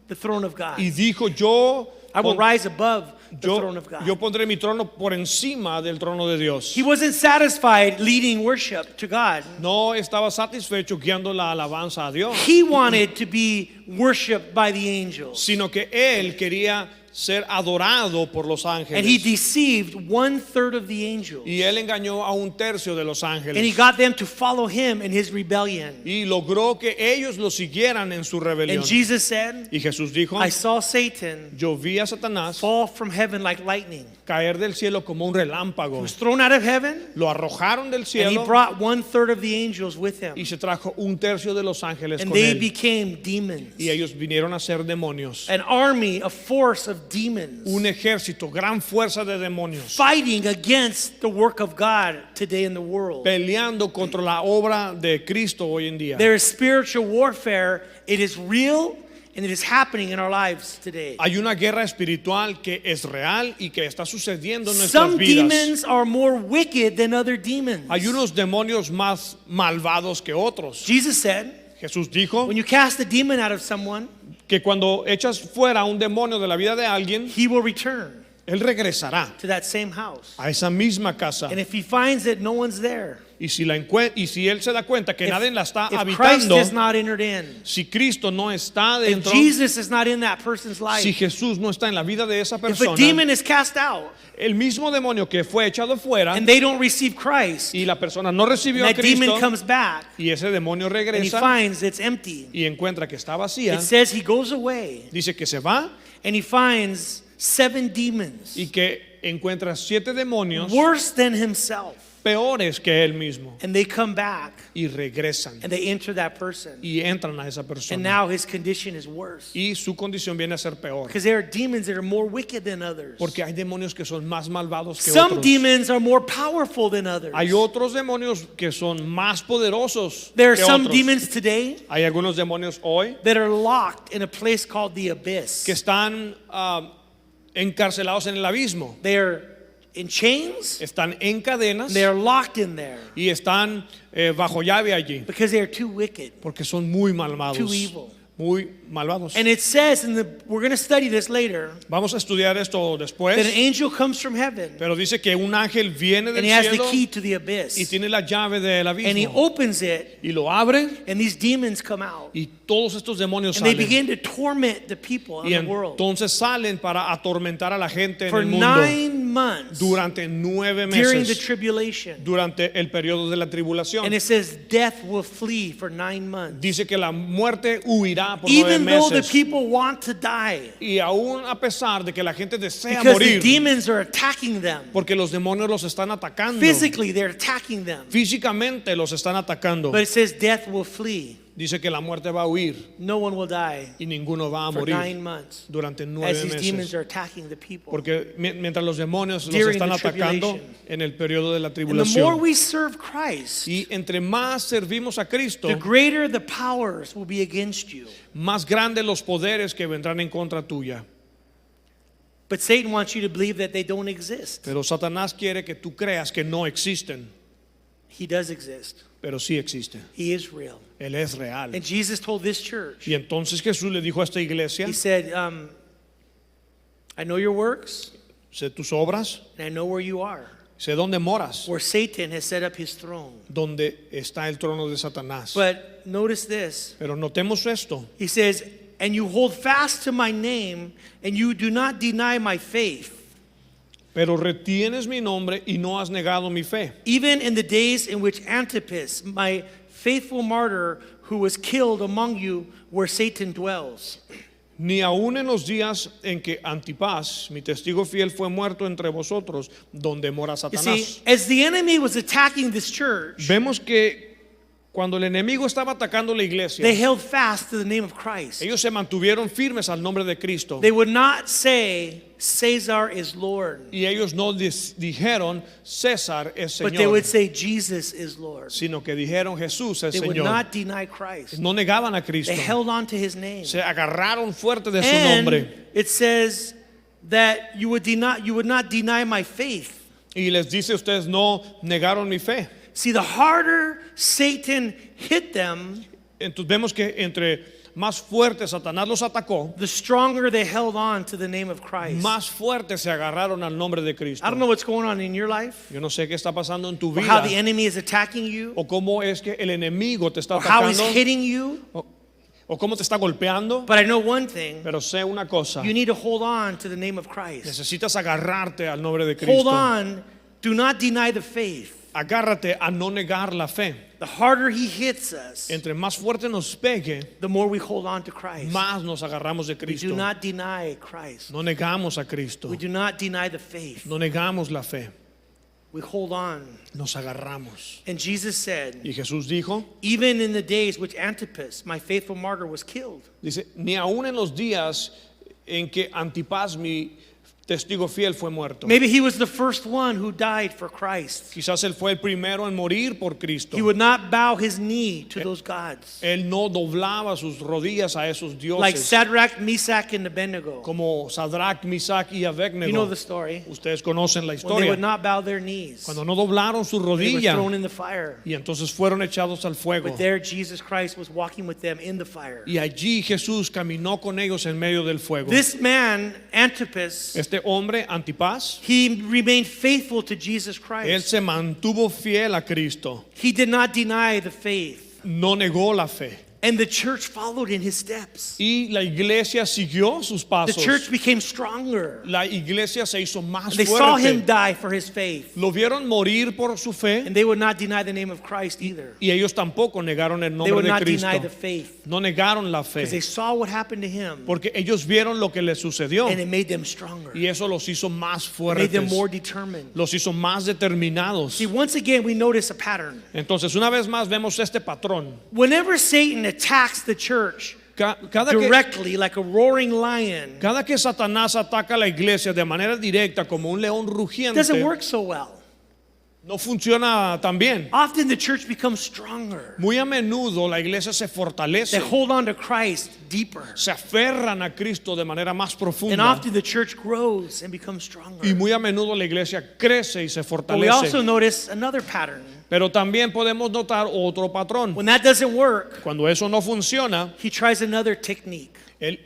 the throne of God. Y dijo, I will rise above the throne of God. yo pondré mi trono por encima del trono de Dios. He wasn't satisfied leading worship to God. No estaba satisfecho guiando la alabanza a Dios, He wanted to be worshiped by the angels. sino que él quería ser adorado por los And he ángeles. deceived 1/3 of the angels. Y él engañó a un tercio de los And he ángeles. got them to follow him in his rebellion. Y logró que ellos lo siguieran en su rebelión. And Jesus said, Y Jesús dijo, I saw Satan yo vi a Satanás fall from heaven like lightning. caer del cielo como un He relámpago. was thrown out of heaven, Lo arrojaron del and he cielo brought 1/3 of the angels with him. y se trajo un tercio de los ángeles And con they él. became demons. Y ellos vinieron a ser demonios. An army, a force of demons. Un ejército, gran fuerza de demonios. Fighting against the work of God today in the world. Peleando contra la obra de Cristo hoy en día. There is spiritual warfare. It is real and it is happening in our lives today. Hay una guerra espiritual que es real y que está sucediendo en nuestras Some vidas. demons are more wicked than other demons. Hay unos demonios más malvados que otros. Jesus said, Jesús dijo when you cast a demon out of someone, que cuando echas fuera un demonio de la vida de alguien, he will return él regresará to that same house. a esa misma casa. And if he finds that no one's there, Y si él se da cuenta que nadie la está if Christ habitando, has not entered in, si Cristo no está if dentro, Jesus is not in that person's life, si Jesús no está en la vida de esa if a persona, demon is cast out el mismo demonio que fue echado fuera and they don't receive Christ, y la persona no recibió a that demon Cristo comes back y ese demonio and he regresa finds it's empty. y encuentra que está vacía, It says he goes away dice que se va and he finds 7 demons y que encuentra 7 demonios worse than himself. peores que él mismo And they come back y regresan and they enter that person. y entran a esa And persona now his condition is worse. y su condición viene a ser peor Because there are demons that are more wicked than others. porque hay demonios que son más malvados que Some otros. demons are more powerful than others. Hay otros demonios que son más poderosos There are que some otros. demons today Hay algunos demonios hoy that are locked in a place called the abyss. que están encarcelados en el abismo, They are in chains. están en cadenas They are locked in there y están bajo llave allí because they are too wicked, porque son muy malvados, too evil. muy malvados. And it says we're going to study this later, Vamos a estudiar esto that an después, angel comes from heaven pero dice que un ángel viene and del he has the cielo key to the y abyss. tiene la llave del And he abismo opens it y lo abre and these demons come out. y todos estos demonios And they salen begin to torment the people in y the world. entonces salen para atormentar a la gente en For el mundo. 9 months durante 9 during the meses, tribulation. durante el periodo de la tribulación. And it says death will flee for 9 months. Dice que la muerte huirá por 9 Even though the meses. people want to die, Y aún a pesar de que la gente desea because the morir, demons are attacking them. porque los demonios los están atacando. Physically, they're attacking them. Físicamente los están atacando. But it says death will flee. Dice que la muerte va a huir No one will die y ninguno va a for morir 9 months durante as 9 these demons meses. are attacking the people. Porque mientras los demonios los During están the atacando tribulation. en el periodo de la And the more tribulación. we serve Christ, Y entre más servimos a Cristo, the greater the powers will be against you. más grandes los poderes que vendrán en contra tuya. But Satan wants you to believe that they don't exist. Pero Satanás quiere que tú creas que no existen, He does exist. pero sí existen. He is real. Él es real. And Jesus told this church, Y entonces Jesús le dijo a esta iglesia: He said, I know your works, sé tus obras, and I know where you are, sé dónde moras, where Satan has set up his throne. donde está el trono de Satanás. But notice this. Pero notemos esto. He says, and you hold fast to my name, and you do not deny my faith, Pero retienes mi nombre y no has negado mi fe. even in the days in which Antipas, my faithful martyr, who was killed among you, where Satan dwells. Ni aun en los días en que Antipas, mi testigo fiel, fue muerto entre vosotros, donde mora You Satanás. see, as the enemy was attacking this church, Vemos que cuando el enemigo estaba atacando la iglesia, they held fast to the name of Christ. ellos se mantuvieron firmes al nombre de Cristo. They would not say, Caesar is Lord, Y ellos no dijeron César es but they Señor, would say, Jesus is Lord. sino que dijeron Jesús es They would Señor. not deny Christ. No negaban a Cristo. They held on to his name. Se agarraron fuerte de su nombre. And it says that you would not deny my faith. Y les dice: ustedes no negaron mi fe. See, the harder Satan hit them, Entonces vemos que entre más fuerte Satanás los atacó, the stronger they held on to the name of Christ. más fuerte se agarraron al nombre de Cristo. I don't know what's going on in your life, Yo no sé qué está pasando en tu or how vida, the enemy is attacking you, o cómo es que el enemigo te está or how he's atacando, hitting you. o cómo te está golpeando. But I know one thing, Pero sé una cosa: you need to hold on to the name of Christ. necesitas agarrarte al nombre de Hold Cristo. on, do not deny the faith. Agárrate a no negar la fe. The harder he hits us, Entre más fuerte nos pegue, the more we hold on to Christ. más nos agarramos de We do Cristo. not deny Christ. No negamos a Cristo. We do not deny the faith. No negamos la fe. We hold on. Nos agarramos. And Jesus said, Y Jesús dijo, even in the days which Antipas, my faithful martyr, was killed, dice, ni aun en los días en que Antipas, mi testigo fiel, fue muerto. maybe he was the first one who died for Christ. Quizás él fue el primero en morir por Cristo. He would not bow his knee to those gods. Él no doblaba sus rodillas a esos Like dioses, Shadrach, Meshach, and Abednego. como Sadrach, Misach y You know Abednego. the story. Ustedes conocen la When they historia. would not bow their knees, Cuando no doblaron su they were rodilla thrown in the fire. y entonces fueron echados al fuego. But there Jesus Christ was walking with them in the fire. Y allí Jesús caminó con ellos en medio del fuego. This man, Antipas, Este hombre, Antipas, he remained faithful to Jesus él Christ. se mantuvo fiel a Cristo. He did not deny the faith. No negó la fe. And the church followed in his steps. Y la iglesia siguió sus The pasos. church became stronger. La iglesia se hizo más They saw him fuerte. die for his faith. Lo vieron morir por su fe And they would not deny the name of Christ either. y ellos tampoco negaron el They nombre would de not Cristo. deny the faith. No negaron la Because they fe saw what happened to him. porque ellos vieron lo que les sucedió And it made them stronger. y eso los hizo más It made them fuertes, more determined. los hizo más determinados. See, once again, we notice a pattern. Entonces, una vez más vemos este patrón. Whenever Satan attacks the church Cada que, directly, like a roaring lion, cada que Satanás ataca a la iglesia de manera directa como un león it rugiente, doesn't work so well. no funciona tan bien. Often the church becomes stronger. Muy a menudo la iglesia se They fortalece, hold on to Christ deeper. se aferran a Cristo de manera más And profunda. often the church grows and becomes stronger. Y muy a menudo la iglesia crece y se But we also fortalece. notice another pattern. Pero también podemos notar otro patrón. When that doesn't work, Cuando eso no funciona, he tries another technique. él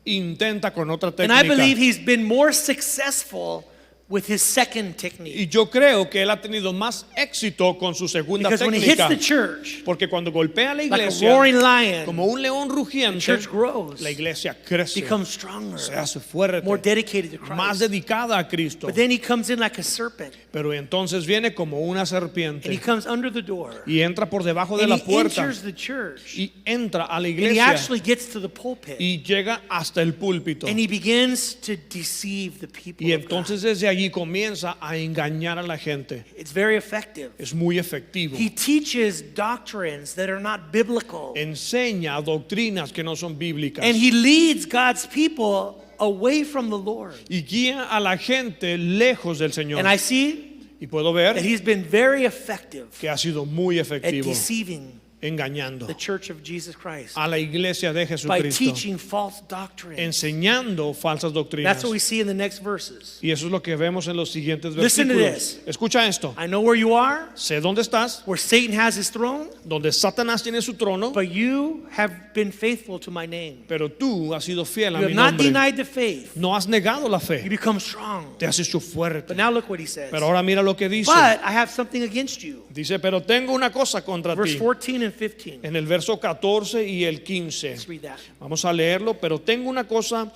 intenta con otra And I believe técnica. he's been more successful with his second technique. Y yo creo que él ha tenido más éxito con su segunda Because when he hits técnica. the church, Porque cuando golpea la like a iglesia, roaring lion, como un león the rugiente, church grows, la iglesia crece, becomes stronger, se hace fuerte, more dedicated to más Christ. dedicada a Cristo. But then he comes in like a serpent, Pero entonces viene como una and he serpiente comes under the door, y entra por debajo de and la he puerta enters the church, y entra a la and he iglesia actually gets to the pulpit, y llega hasta el púlpito. and he begins to deceive the people Y of God. entonces desde allí comienza a engañar a la gente. It's very effective. Es muy efectivo. He teaches doctrines that are not biblical, Enseña doctrinas que no son bíblicas. and he leads God's people away from the Lord. Y guía a la gente lejos del Señor. And I see Y puedo that ver he's been very effective que ha sido muy at efectivo deceiving engañando the church of Jesus Christ a la iglesia de by Jesucristo, teaching false doctrines. enseñando falsas doctrinas. That's what we see in the next verses. Y eso es lo que vemos en los siguientes Listen to versículos. this. Escucha esto. I know where you are, Sé dónde estás, where Satan has his throne, donde Satanás tiene su trono, but you have been faithful to my name. pero tú has sido fiel a You mi have not nombre. denied the faith. No has negado la You fe, become strong. te has hecho fuerte. But now look what he says. Pero ahora mira lo que dice. But I have something against you. Dice, pero tengo una cosa contra Verse ti. 14 and 15. En el verso 14 y el 15. Let's read that. Vamos a leerlo, pero tengo una cosa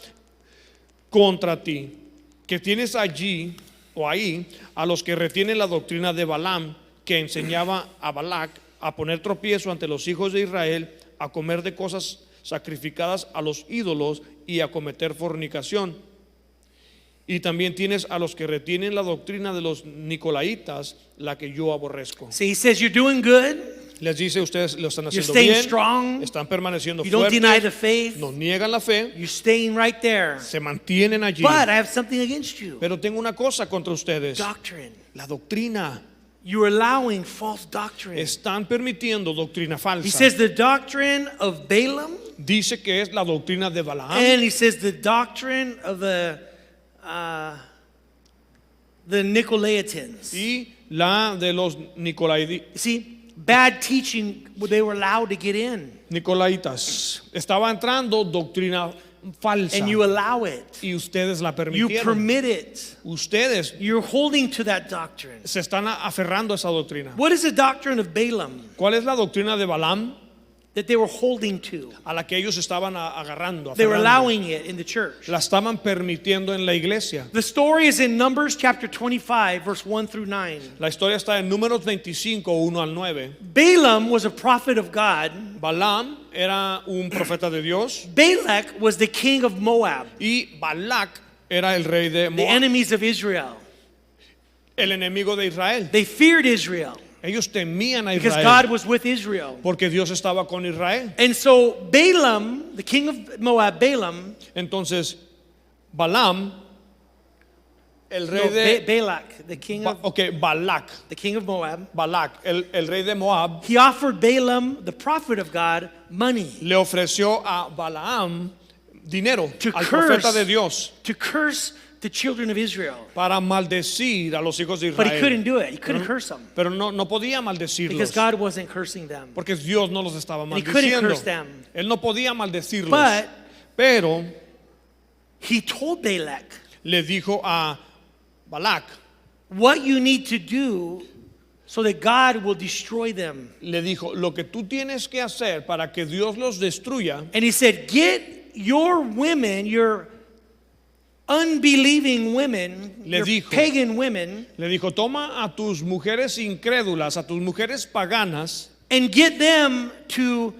contra ti, que tienes allí o ahí a los que retienen la doctrina de Balaam, que enseñaba a Balac a poner tropiezo ante los hijos de Israel, a comer de cosas sacrificadas a los ídolos y a cometer fornicación. Y también tienes a los que retienen la doctrina de los nicolaitas, la que yo aborrezco. See, he says, you're doing good. Les dice, ustedes lo están You're haciendo staying bien, strong. están permaneciendo You don't deny the fuertes, faith. no niegan la fe, You're staying right there. se mantienen allí. But I have something against you. Pero tengo una cosa contra ustedes, Doctrine. la doctrina. You're allowing false doctrine. Están permitiendo doctrina He falsa. says the doctrine of Balaam, Dice que es la doctrina de Balaam and he says the doctrine of the Nicolaitans. y la de los You see, bad teaching, they were allowed to get in, nicolaitas. Estaba entrando doctrina falsa and you allow it. y ustedes la You permitieron. permit it. Ustedes You're holding to that doctrine. se están aferrando a esa doctrina. What is the doctrine of Balaam ¿Cuál es la doctrina de Balaam? that they were holding to? A la que ellos estaban agarrando, They were aferrando. allowing it in the church. La estaban permitiendo en la iglesia. The story is in Numbers chapter 25, verse 1 through 9. La historia está en Números 25, 1 al 9. Balaam was a prophet of God. Balaam era un profeta de Dios Balak was the king of Moab, y Balac era el rey de the Moab, enemies of Israel. el enemigo de Israel. They feared Israel Ellos temían a because Israel God was with Israel. porque Dios estaba con Israel. And so Balaam, the king of Moab, Balaam, Entonces, Balaam, el no, rey de Balak, the king of Balac, Moab, Balac, el rey de Moab, he offered Balaam, the prophet of God, money le ofreció a Balaam dinero to al profeta curse, de Dios to curse the children of Israel. para maldecir a los hijos de But he couldn't Israel. do it. He couldn't curse them Pero no podía maldecirlos because God wasn't cursing them. porque Dios no los estaba he couldn't maldiciendo. curse them. Él no podía maldecirlos. But Pero he told Balak le dijo a Balac, what you need to do so that God will destroy them. le dijo, lo que tú tienes que hacer para que Dios los destruya, And he said, get your women, your unbelieving women, Le your dijo. pagan women, le dijo, toma a tus mujeres incrédulas, a tus mujeres paganas, and get them to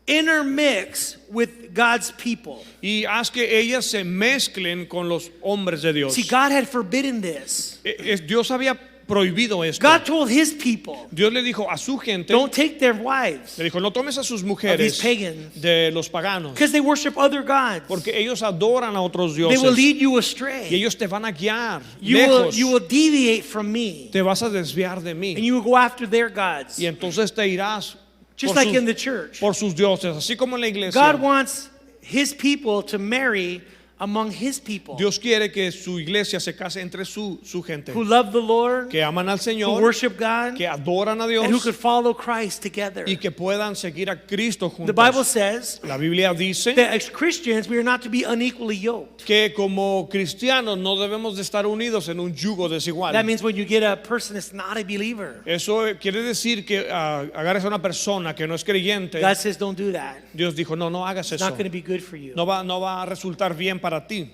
intermix with God's people. y haz que ellas se mezclen con los hombres de Dios. See, God had forbidden this. Dios había prohibido esto. God told his people, Dios le dijo a su gente, don't take their wives le dijo, no tomes a sus of these mujeres pagans de los paganos, because they worship other gods. porque ellos adoran a otros They will dioses lead you y astray. ellos te van a guiar You lejos, will deviate from me, te vas a desviar de and mí you will go after their gods. y entonces te irás Just por like sus, in the church. por sus dioses, así como en la iglesia. God wants his people to marry among his people Dios quiere que su iglesia se case entre su gente, who love the Lord, que aman al who Señor, worship God, que adoran a Dios and who could follow Christ together. y que puedan seguir a Cristo The Bible juntos. says La Biblia dice that as Christians we are not to be unequally yoked. que como cristianos no debemos de estar unidos en un yugo desigual. That means when you get a person that's not a believer, Eso quiere decir que agarres a una persona que no es creyente. God says don't do that. Dios dijo, no hagas It's eso. not going to be good for you. No va a resultar bien para ti.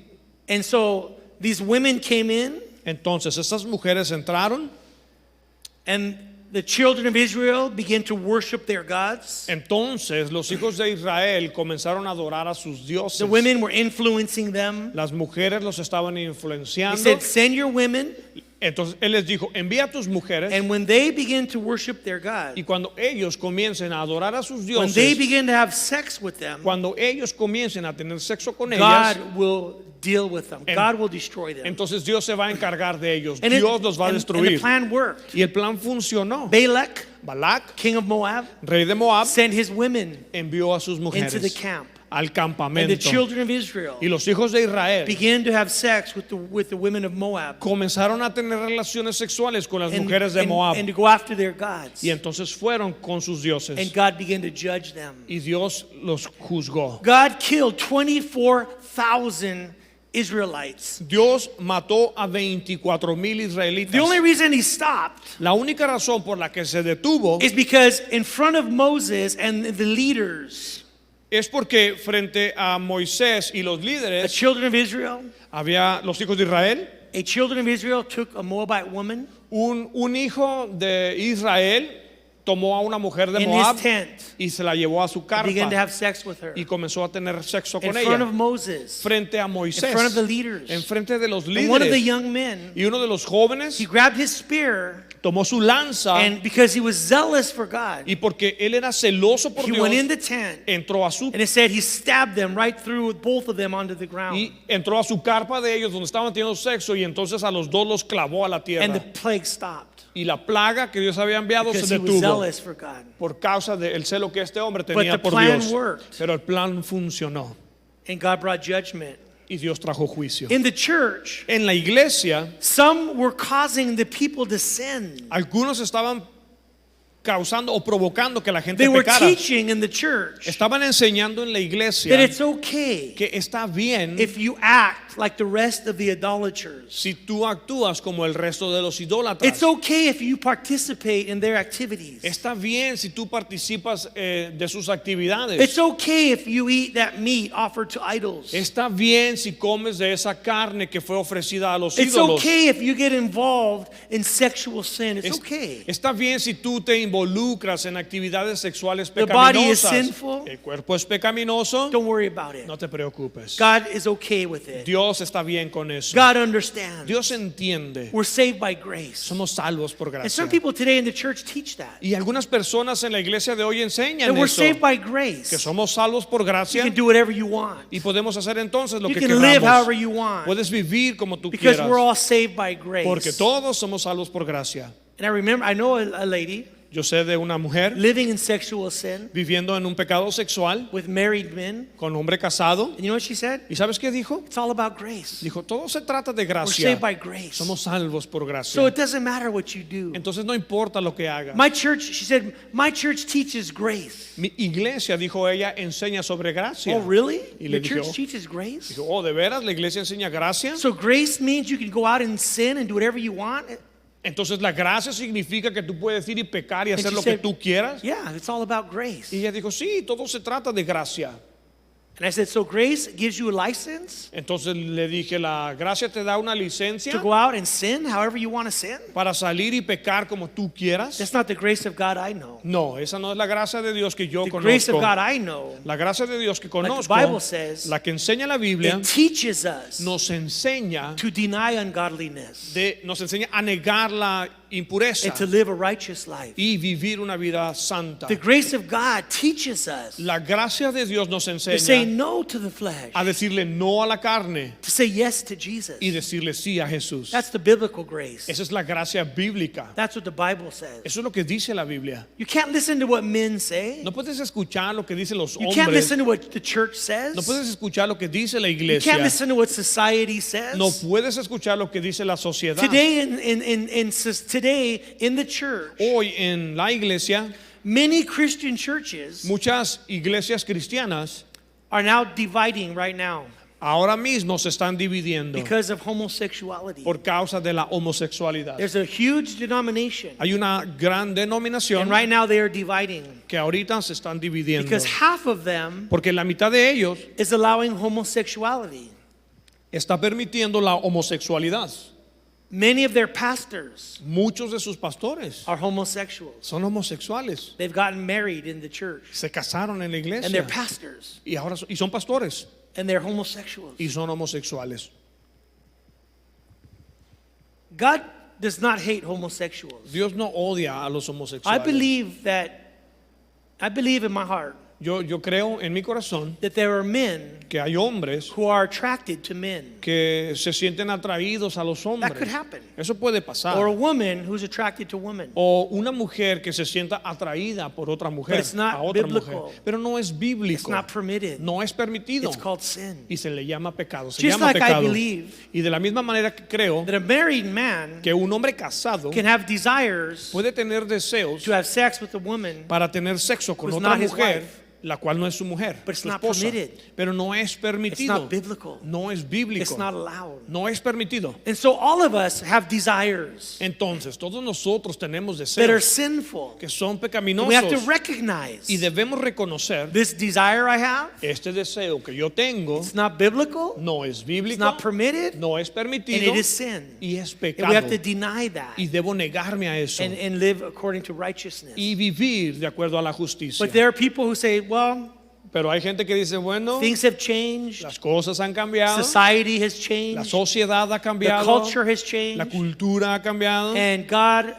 And so these women came in, Entonces estas mujeres entraron. and the children of Israel began to worship their gods. Entonces los hijos de Israel comenzaron a adorar a sus dioses. The women were influencing them. Las mujeres los estaban He influenciando. said, send your women. Entonces él les dijo, envía a tus mujeres. And when they begin to worship their God, Y cuando ellos comiencen a adorar a sus when they dioses, begin to have sex with them, cuando ellos comiencen a tener sexo con ellas, God will deal with them. En- God will destroy them. entonces Dios se va a encargar de ellos. And, Dios los va a and the destruir. plan worked. Y el plan funcionó. Balak, Balac, king of Moab, rey de Moab, sent his women envió a sus into the mujeres camp. al And the campamento. children of Israel Y los hijos de Israel began to have sex with the women of Moab comenzaron a tener relaciones sexuales con las mujeres de Moab. and to go after their gods. Y entonces fueron con sus dioses. And God began to judge them. Y Dios los juzgó. God killed 24,000 Israelites. Dios mató a 24,000 israelitas. The only reason he stopped La única razón por la que se detuvo is because in front of Moses and the leaders, es porque frente a Moisés y los the líderes children of Israel, había los hijos de Israel. a children of Israel took a Moabite woman Un hijo de Israel tomó a una mujer de in Moab his tent y se la llevó a su and began to carpa have sex with her y comenzó a tener sexo in con front of ella Moses, frente a in Moisés, front of the leaders. en frente de los And one of the líderes. young men, Y uno de los jóvenes he grabbed his spear, tomó su lanza and because he was zealous for God, y porque él era celoso por he went in Dios, the tent, entró a su and it said he stabbed them right through, both of them onto the ground. y entró a su carpa de ellos donde estaban teniendo sexo y entonces a los dos los clavó a la And the tierra. plague stopped Y la plaga que Dios había enviado se because he was detuvo zealous for God. por causa del celo que este hombre But tenía the por plan Dios. worked. Pero el plan funcionó And God brought judgment. y Dios trajo juicio. In the church, En la iglesia, some were causing the people to sin. algunos estaban causando o provocando que la gente They were pecara. teaching in the church Estaban enseñando en la iglesia that it's okay que está bien if you act like the rest of the idolaters. si tú actúas como el resto de los idólatras. It's okay if you participate in their activities. Está bien si tú participas de sus actividades. It's okay if you eat that meat offered to idols. Está bien si comes de esa carne que fue ofrecida a los It's ídolos. okay if you get involved in sexual sin. It's okay. Está bien si tú te involucras en actividades sexuales The body is pecaminosas. sinful. El cuerpo es pecaminoso. Don't worry about it. No te preocupes. God is okay with it. Dios está bien con eso. God understands. Dios entiende. We're saved by grace. Somos salvos por And gracia. some people today in the church teach that. Y algunas personas en la iglesia de hoy enseñan That we're eso, saved by que grace. somos salvos por You gracia can do whatever you want. y podemos hacer entonces lo You que can live queramos. however you want. Puedes vivir como tú Because quieras, we're all saved by grace. porque todos somos salvos por gracia. And I know a lady Yo sé de una mujer living in sexual sin viviendo en un pecado sexual with married men. con hombre casado. And you know what she said? ¿Y sabes qué dijo? It's all about grace. Dijo, todo se trata de We're gracia. saved by grace. Somos salvos por So gracia. it doesn't matter what you do. Entonces no importa lo que hagas. My church, she said, my church teaches grace. Mi iglesia, dijo ella, enseña sobre gracia. Oh, really? Y le Your church dijo, teaches grace? dijo, oh, ¿de veras la iglesia enseña gracia? So grace means you can go out and sin and do whatever you want? Entonces la gracia significa que tú puedes ir y pecar y And hacer she lo que said, tú quieras. Yeah, it's all about grace. Y ella dijo, sí, todo se trata de gracia. And I said, so grace gives you a license Entonces le dije, la gracia te da una licencia to go out and sin however you want to sin? para salir y pecar como tú quieras. That's not the grace of God I know. No, esa no es la gracia de Dios que yo The grace of conozco. God I know, La gracia de Dios que conozco, Bible says, la que enseña la Biblia, it teaches us nos enseña to deny ungodliness. nos enseña a negar la impureza and to live a righteous life. y vivir una vida santa. The grace of God teaches us La gracia de Dios nos to say enseña no to the flesh, a decirle no a la carne to say yes to Jesus. y decirle sí a Jesús. That's the biblical grace. Esa es la gracia bíblica. That's what the Bible says. Eso es lo que dice la Biblia. You can't listen to what men say. No puedes escuchar lo que dicen los You can't hombres. listen to what the church says. No puedes escuchar lo que dice la You iglesia. can't listen to what society says. No puedes escuchar lo que dice la sociedad. Today today in the church, Hoy en la iglesia, many Christian churches muchas iglesias cristianas are now dividing right now ahora mismo se están dividiendo because of homosexuality. por causa de la homosexualidad. There's a huge denomination, Hay una gran denominación and right now they are dividing que ahorita se están dividiendo. because half of them Porque la mitad de ellos is allowing homosexuality. está permitiendo la homosexualidad. Many of their pastors Muchos de sus pastores are homosexuals. son homosexuales. They've gotten married in the church, Se casaron en la and they're iglesia pastors, y ahora son pastores and they're homosexuals. y son homosexuales. God does not hate homosexuals. Dios no odia a los I homosexuales. believe in my heart Yo creo en mi corazón that there are men que hay hombres who are attracted to men. que se sienten atraídos a los That could hombres. happen. Eso puede pasar. Or a woman who's attracted to women. O una mujer que se sienta atraída por otra mujer, But it's not a otra biblical. mujer. Pero no es It's bíblico. not permitted. No es permitido. It's called sin. Y se le llama pecado. Se Just llama like I pecado. believe Y de la misma manera que creo that a married man que un hombre casado can have desires puede tener deseos to have sex with a woman, para tener sexo con who's otra not his mujer, wife. la cual no es su mujer, But it's su not esposa. permitted. Pero no es it's permitido. not biblical. No es bíblico. It's not allowed. No es permitido. And so all of us have desires Entonces, todos nosotros tenemos that are deseos sinful. que son And we have to pecaminosos recognize y debemos reconocer this desire I have, este deseo que yo tengo it's not biblical, no es it's bíblico, not permitted, no es and permitido it is sin. y es And we have pecado. to deny that Y debo negarme a eso and live according to righteousness. y vivir de acuerdo a la justicia. But there are people who say, well, Pero hay gente que dice, bueno, things have changed, las cosas han cambiado, society has la changed, sociedad ha the cambiado, culture has la changed, cultura ha cambiado. and God,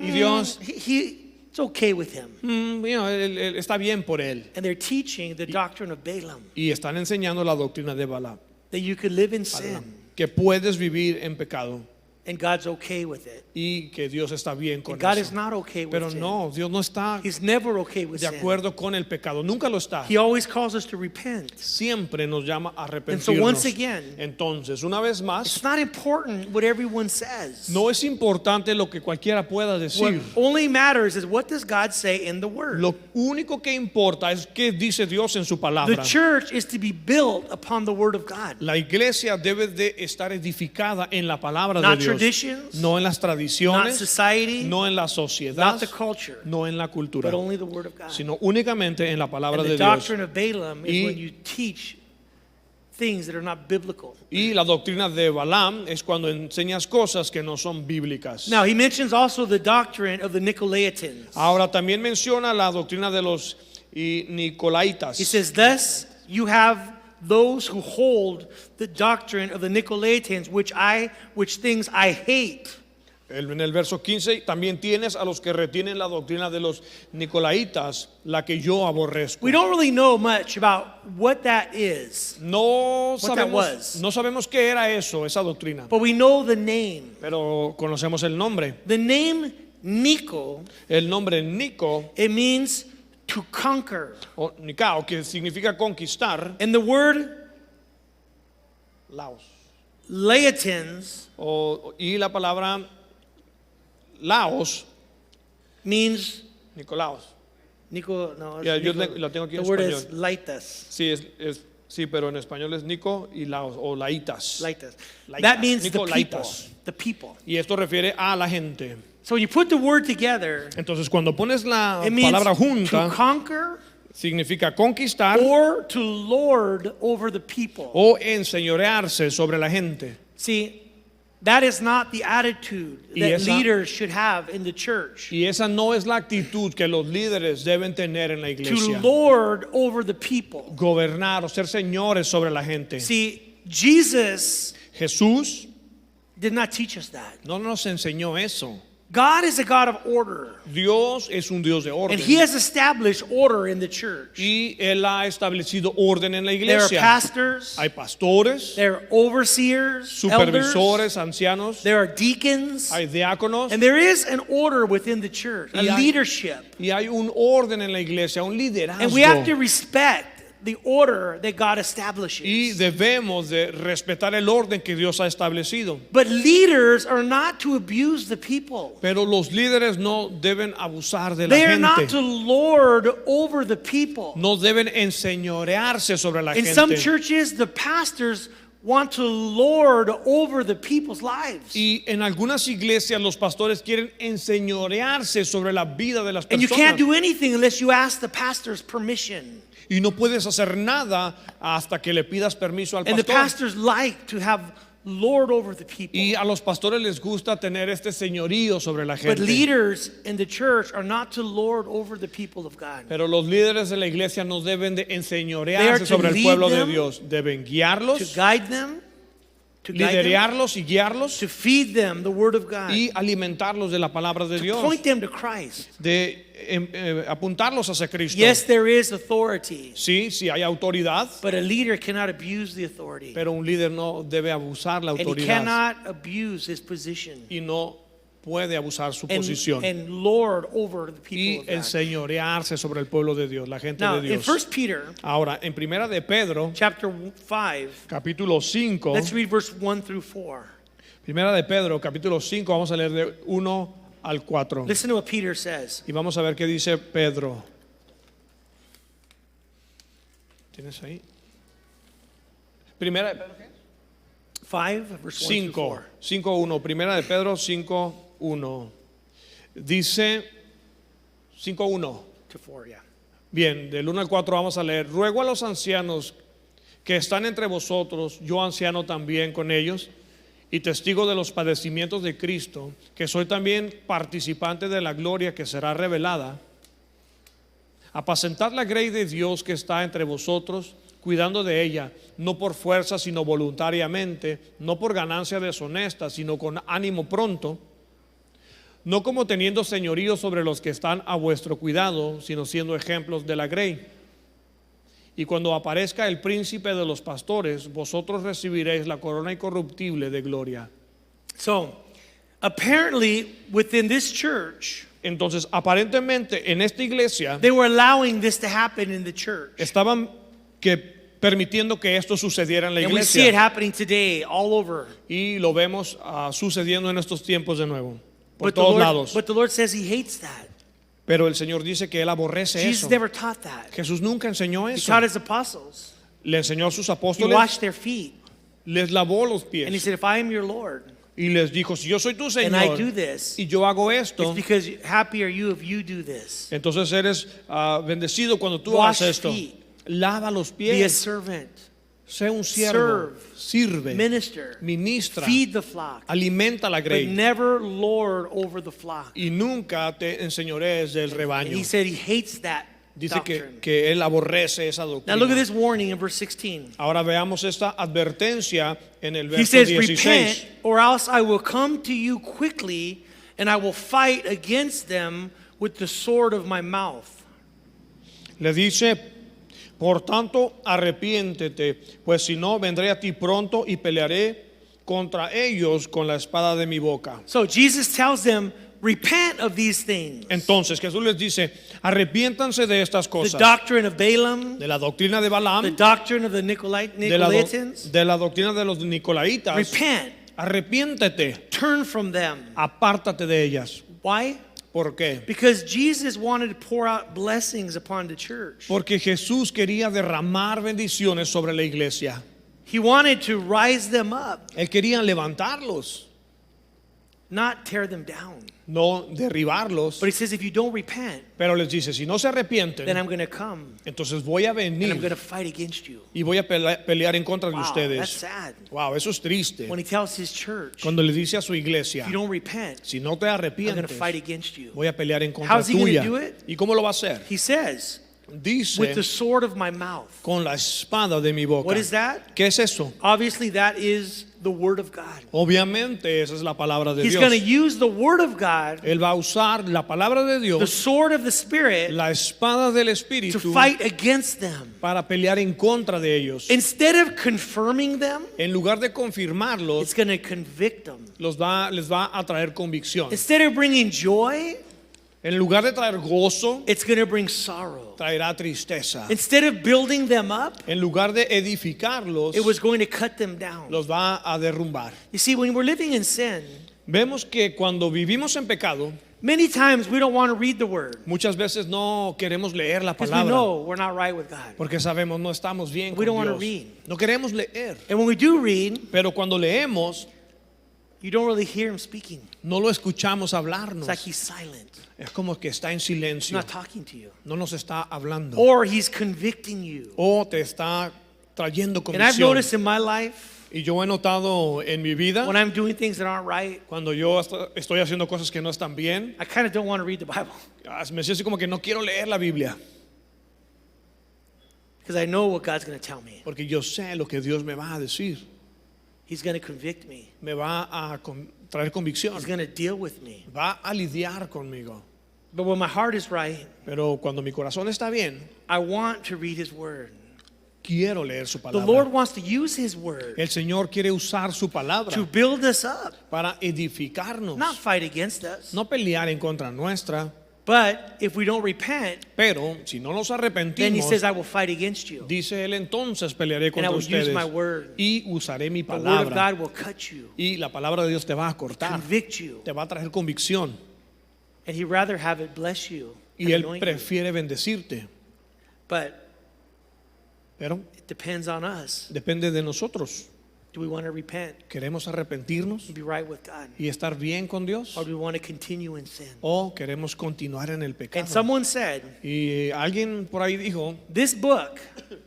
Y Dios, it's okay with him. él está bien por él. And they're teaching the doctrine of Balaam, Y están enseñando la doctrina de Balaam, that you could live in sin, que puedes vivir en pecado and God's okay with it. y que Dios está bien con And God is eso. not okay with Pero sin. no, Dios no está He's never okay with de sin. acuerdo con el pecado, nunca lo está. He always calls us to repent. Siempre nos llama a And so once arrepentirnos. again, Entonces, una vez it's más, not important what everyone says. no es importante lo que cualquiera pueda What decir. only matters is what does God say in the Word. Lo único que importa es qué dice Dios en su The palabra. church is to be built upon the Word of God. La iglesia debe de estar edificada en la palabra Not de Dios, traditions, no en las not tradiciones, society, no en la sociedad, not the culture, no en la cultura, but only the Word of God. sino únicamente en la palabra And de the Dios. doctrine of Balaam is Y- when you teach things that are not biblical. Y la doctrina de Balaam es cuando enseñas cosas que no son bíblicas. Now, he mentions also the doctrine of the Nicolaitans. Ahora también menciona la doctrina de los Nicolaitas. He says, thus you have those who hold the doctrine of the Nicolaitans, which things I hate. En el verso 15 también tienes a los que retienen la doctrina de los Nicolaitas, la que yo aborrezco. We don't really know much about what that is, No that was. sabemos qué era eso, esa doctrina, but we know the name. pero conocemos el nombre. The name Nico, El nombre Nico it means to conquer. o Nicao, que significa conquistar, And the word Laos. Laitans Y la palabra Laos, means Nicolaos. Nico. No, Ya, it's yo Nico. la tengo aquí The en word is español. Laitas. Sí, pero en español es Nico y Laos o Laitas. Laitas. Laitas. That means the people. Nicolaitas. The people. Y esto refiere a la gente. So when you put the word together, Entonces, cuando pones la it means palabra to junta, conquer significa conquistar or to lord over the people. o enseñorearse sobre la gente. See, that is not the attitude Y that esa- leaders should have in the church. Y esa no es la actitud que los líderes deben tener en la To iglesia. lord over the people. Gobernar o ser señores sobre la gente. See, Jesus Jesús did not teach us that. no nos enseñó eso. God is a God of order. Dios es un Dios de orden. And He has established order in the church. Y Él ha establecido orden en la There are iglesia. pastors, Hay pastores, there are overseers, elders, supervisores, ancianos, there are deacons, hay diáconos and there is an order within the church, a Y hay- leadership. y hay un orden en la iglesia, un And we have to liderazgo. respect the order that God establishes. Y debemos de respetar el orden que Dios ha establecido. But leaders are not to abuse the people. Pero los líderes no deben abusar de la They are not gente. to lord over the people. No deben enseñorearse sobre la In some gente. churches, the pastors want to lord over the people's lives. Y en algunas iglesias los pastores quieren enseñorearse sobre la vida de las And you can't personas. do anything unless you ask the pastor's permission. Y no puedes hacer nada hasta que le pidas permiso al And the pastor. pastors like to have lord over the people. Y a los pastores les gusta tener este señorío sobre la But gente. leaders in the church are not to lord over the people of God. Pero los líderes de la iglesia no deben de They are enseñorearse to sobre el lead pueblo de them, Dios. Deben To guiarlos, guide them, to guide them, liderarlos y guiarlos to feed them the word of God, y alimentarlos de la palabra de to Dios. point them to Christ. De apuntarlos hacia Cristo. Yes, there is authority, Sí, sí hay autoridad, but a leader cannot abuse the authority. pero un líder no debe abusar la And he autoridad cannot abuse his position y no puede abusar su and, posición and lord over the y people of God. enseñorearse sobre el pueblo de Dios, la gente Now, de in Dios. 1 Peter Ahora, en Primera de Pedro, chapter 5, capítulo 5, let's read verse 1 through 4. Primera de Pedro, capítulo 5, vamos a leer de 1 al 4. Listen to what Peter says. Y vamos a ver qué dice Pedro. ¿Tienes ahí? Primera de Pedro, ¿qué? 5, verse 1 through 4. 5:1. Primera de Pedro 5:1. Dice 5:1. To 4, yeah. Bien, del 1 al 4 vamos a leer. Ruego a los ancianos que están entre vosotros, yo anciano también con ellos, y testigo de los padecimientos de Cristo, que soy también participante de la gloria que será revelada. Apacentad la grey de Dios que está entre vosotros, cuidando de ella, no por fuerza, sino voluntariamente, no por ganancia deshonesta, sino con ánimo pronto, no como teniendo señorío sobre los que están a vuestro cuidado, sino siendo ejemplos de la grey. Y cuando aparezca el príncipe de los pastores, vosotros recibiréis la corona incorruptible de gloria. So, apparently, within this church, Entonces, aparentemente en esta iglesia they were allowing this to happen in the church. estaban permitiendo que esto sucediera en la And we see it iglesia. happening today all over. Y lo vemos sucediendo en estos tiempos de nuevo, por But the, todos Lord, lados. but the Lord says He hates that. Pero el Señor dice que Él aborrece Jesus eso. never taught that. Jesús nunca enseñó He eso. taught His apostles. Le enseñó a sus He apóstoles, washed their feet. les lavó los And He pies said, if I am your Lord y les dijo, si yo soy tu and I do Señor this, y yo hago it's esto, because happy are you if you do this. entonces eres bendecido cuando tú Wash haces esto. feet. Lava los Be a pies, servant. sé un siervo, sirve, Minister. ministra, Feed the flock. alimenta la But grey never lord over the flock. y nunca te enseñorees del And rebaño. He said He hates that Dice doctrine. que Él aborrece esa Now look at doctrina. this warning in verse 16. Ahora veamos esta advertencia en el He verso says, 16. repent, or else I will come to you quickly, and I will fight against them with the sword of my mouth. Le dice, por tanto, arrepiéntete, pues si no, vendré a ti pronto y pelearé contra ellos con la espada de mi boca. So Jesus tells them, repent of these things. Entonces Jesús les dice, arrepiéntanse de estas The cosas, doctrine of Balaam, de la doctrina de the Balaam, doctrine of the de la, Nicolaitans. de la doctrina de los Nicolaitas. Repent, Arrepiéntete, turn from them. apártate de ellas. Why? ¿Por qué? Because Jesus wanted to pour out blessings upon the church. Porque Jesús quería derramar bendiciones sobre la iglesia. He wanted to rise them up, Él quería levantarlos, not tear them down. no derribarlos. But He says, if you don't repent, Pero les dice, si no se arrepienten, then I'm going to come entonces voy a and I'm going venir to fight against you. y voy a pelear en contra de Wow, that's ustedes. sad. Wow, eso es triste. When He tells His church, Cuando le dice a su iglesia, if you don't repent, si no te I'm going to arrepientes, fight against you. voy a pelear en contra How's he gonna tuya. do it? ¿Y cómo lo va a hacer? He says, Dice, with the sword of my mouth. con la espada de mi boca. What is that? ¿Qué es eso? Obviously, that is the Word of God. Obviamente esa es la palabra de He's going to Dios. use the Word of God, Él va a usar la palabra de the Dios, sword of the Spirit, la espada del to Espíritu, fight against them. para pelear en contra de ellos. Instead of confirming them, En lugar de it's confirmarlos, going to convict them. les va a traer convicción. Instead of bringing joy, En lugar de traer gozo, it's going to bring sorrow. traerá tristeza. Instead of building them up, En lugar de edificarlos, it was going to cut them down. los va a derrumbar. You see, when we're living in sin, Vemos que cuando vivimos en pecado, many times we don't want to read the Word muchas veces no queremos leer la because we palabra know we're not right with God. porque sabemos no estamos bien We con don't wanna Dios. read. No queremos leer, And when we do read, pero cuando leemos you don't really hear Him speaking. no lo escuchamos It's hablarnos. like He's silent. Es como que está en He's silencio, not talking to you. no nos está hablando Or He's convicting you. o te está trayendo And I've convicción. noticed in my life, Y yo he notado en mi vida, when I'm doing things that aren't right, cuando yo estoy haciendo cosas que no están bien, I kind of don't want to read the Bible me siento así como que no quiero leer la Biblia because I know what God's going to tell me. porque yo sé lo que Dios me va a decir. He's going to convict me. Me va a traer convicción, He's going to deal with me. va a lidiar conmigo. But when my heart is right, Pero cuando mi corazón está bien, I want to read His Word. quiero leer su The Lord palabra. wants to use His Word El Señor quiere usar su palabra to build us up, para edificarnos, not fight against us. no pelear en contra nuestra. But if we don't repent, Pero si no nos then He arrepentimos, says, I will fight against you. dice Él, entonces pelearé And I contra will use ustedes my word. y usaré mi The Word of palabra. God will cut you, Y la palabra de Dios te va a cortar, convict you, te va a traer convicción. and He'd rather have it bless you and Y Él anoint you. prefiere bendecirte. But Pero it depends on us. depende de nosotros. Do we want to repent ¿Queremos arrepentirnos and be right with God? y estar bien con Dios? Or do we want to continue in sin? ¿O queremos continuar en el And pecado? someone said, Y alguien por ahí dijo, this book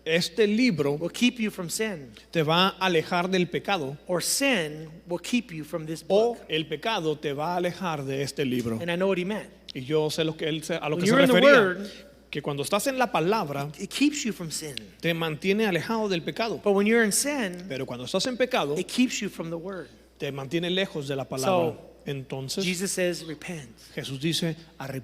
este libro will keep you from sin, te va a alejar del pecado or sin will keep you from this o book. el pecado te va a alejar de este libro. And I know what he meant. Y yo sé lo que a lo When que se you're in the refería, Word, que cuando estás en la palabra it keeps you from sin. te mantiene alejado del pecado, But when you're in sin, pero cuando estás en pecado it keeps you from the Word. te mantiene lejos de la palabra. So, Entonces Jesus says, repent, Jesús dice, or I will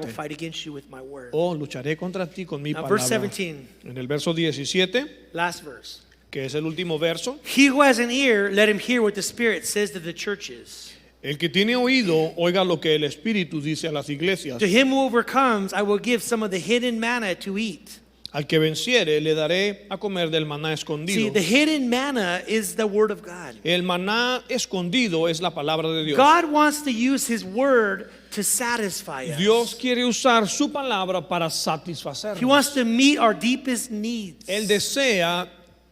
arrepiéntete fight against you with my word. o lucharé contra ti con mi Now, verse palabra. 17, En el verso 17, last verse. que es el último verso, He who has an ear, let him hear what the Spirit says to the churches. el que tiene oído, oiga lo que el Espíritu dice a las iglesias. To him who overcomes, I will give some of the hidden manna to eat. Al que venciere, le daré a comer del maná See, escondido. the hidden manna is the Word of God. El maná escondido es la palabra de Dios. God wants to use His Word to satisfy us. Dios quiere usar su palabra para He satisfacernos. wants to meet our deepest needs. Él desea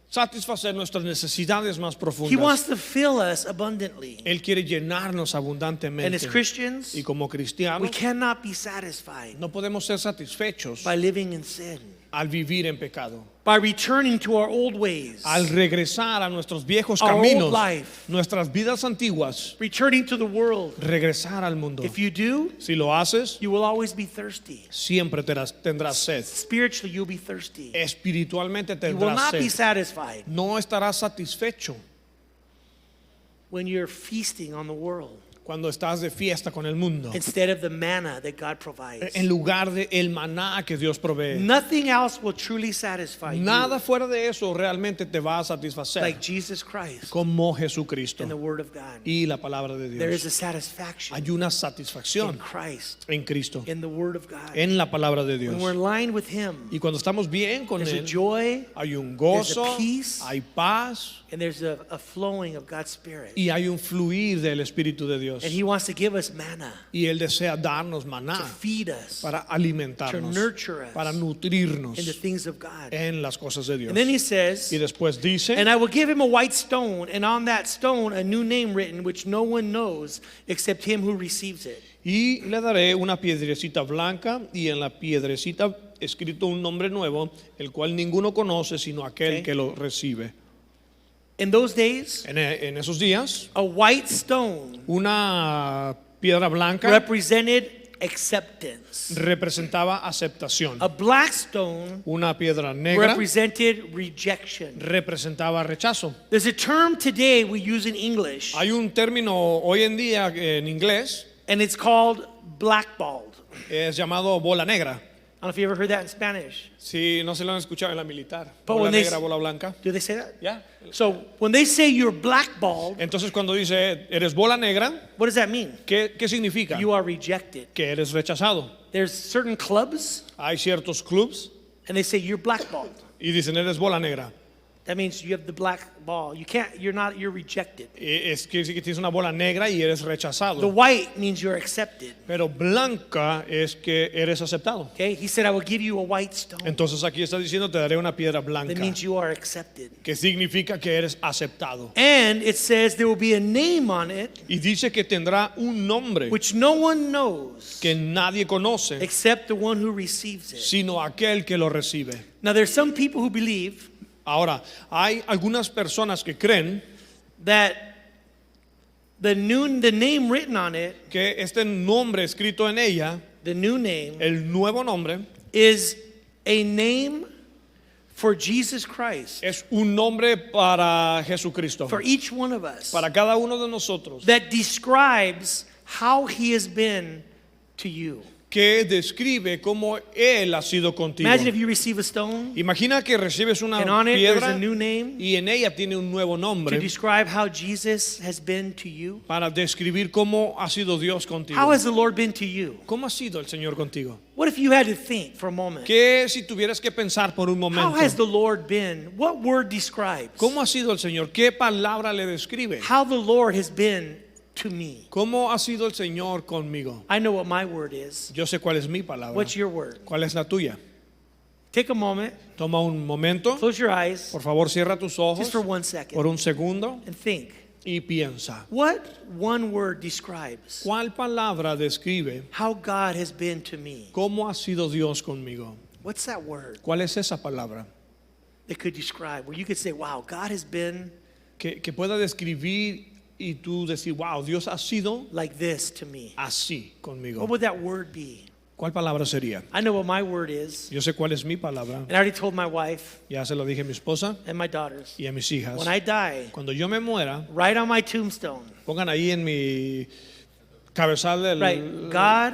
satisfacer nuestras necesidades más He profundas. wants to fill us abundantly. Él quiere llenarnos And abundantemente. as Christians, Y como we cristianos, cannot be satisfied no podemos ser satisfechos by living in sin, al vivir en pecado. by returning to our old ways, Al regresar a nuestros viejos Our old caminos, life. nuestras vidas antiguas, returning to the world. regresar al mundo. If you do, Si lo haces, you will always be thirsty. siempre tendrás sed. Spiritually, you'll be thirsty. Espiritualmente You will tendrás not be sed. satisfied No estarás satisfecho when you're feasting on the world cuando estás de fiesta con el mundo, instead of the manna that God provides. en lugar de el maná que Dios provee. Nothing else will truly satisfy Nada you fuera de eso realmente te va a satisfacer like Jesus Christ como and the Jesucristo Word of God. y la palabra de There is Dios. a satisfaction Hay una in satisfacción Christ, en Cristo, in the Word of God. en la palabra de When we're Dios. in line with Him, Y cuando estamos bien con there's a Él, joy hay un there's gozo, a peace, hay paz and there's a flowing of God's Spirit. y hay un fluir del Espíritu de Dios. And He wants to give us manna Y Él desea darnos to maná feed us para to alimentarnos, nurture us para nutrirnos in the things of God. en las cosas de Dios. And then He says, Y después dice, and I will give him a white stone, and on that stone a new name written, which no one knows except him who receives it. y le daré una piedrecita blanca y en la piedrecita escrito un nombre nuevo, el cual ninguno conoce sino aquel Ok. que lo recibe. In those days, En esos días, a white stone una piedra blanca represented acceptance. representaba aceptación. A black stone Una piedra negra represented rejection. representaba rechazo. There's a term today we use in English, Hay un término hoy en día en inglés, and it's called blackballed. es llamado bola negra. I don't know if you ever heard that in Spanish. Si no se lo han escuchado en la militar. But Bola when they- negra, bola blanca. Do they say that? ¿Ya? So when they say you're blackballed, Entonces cuando dice eres bola negra, what does that mean? ¿qué significa? You are rejected. Que eres rechazado. There's certain clubs, Hay ciertos clubs and they say you're blackballed. y dicen eres bola negra. That means you have the black ball. You're rejected. Es que tienes una bola negra y eres The rechazado. white means you're accepted. Pero blanca es que eres aceptado. Okay? He said, I will give you a white stone. Entonces aquí está diciendo te daré una piedra blanca. That means you are accepted. Que significa que eres aceptado. And it says there will be a name on it Y dice que tendrá un nombre which no one knows que nadie conoce, except the one who receives it. sino aquel que lo recibe. Now there's some people who believe Ahora, hay algunas personas que creen that the name written on it, que este nombre escrito en ella, the new name, el nuevo nombre, is a name for Jesus Christ, es un nombre para Jesucristo, for each one of us, para cada uno de nosotros, that describes how he has been to you. que describe cómo Él ha sido contigo. Imagine if you receive a stone Imagina que recibes una and on it there's piedra a new name y en ella tiene un nuevo to nombre describe how Jesus has been to you. para describir cómo ha sido Dios contigo. How has the Lord been to you? ¿Cómo ha sido el Señor contigo? What if you had to think for a moment? ¿Qué si tuvieras que pensar por un How momento? has the Lord been? What word describes ¿Cómo ha sido el Señor? ¿Qué palabra le describe? how the Lord has been to me? ¿Cómo ha sido el Señor conmigo? I know what my word is. Yo sé cuál es mi palabra. What's your word? ¿Cuál es la tuya? Take a moment, Toma un momento. close your eyes Por favor, cierra tus ojos just for 1 second por un segundo and think. y piensa. What one word describes ¿Cuál palabra describe how God has been to me? cómo ha sido Dios conmigo? What's that word ¿Cuál es esa palabra? that could describe where you could say, wow, God has been Que pueda describir y tú decir, wow, Dios ha sido like this to me? así conmigo. What would that word be? ¿Cuál palabra sería? I know what my word is. Yo sé cuál es mi palabra. And I already told my wife Ya se lo dije a mi esposa and my daughters. y a mis hijas. When I die, Cuando yo me muera, write on my tombstone, pongan ahí en mi cabezal right, God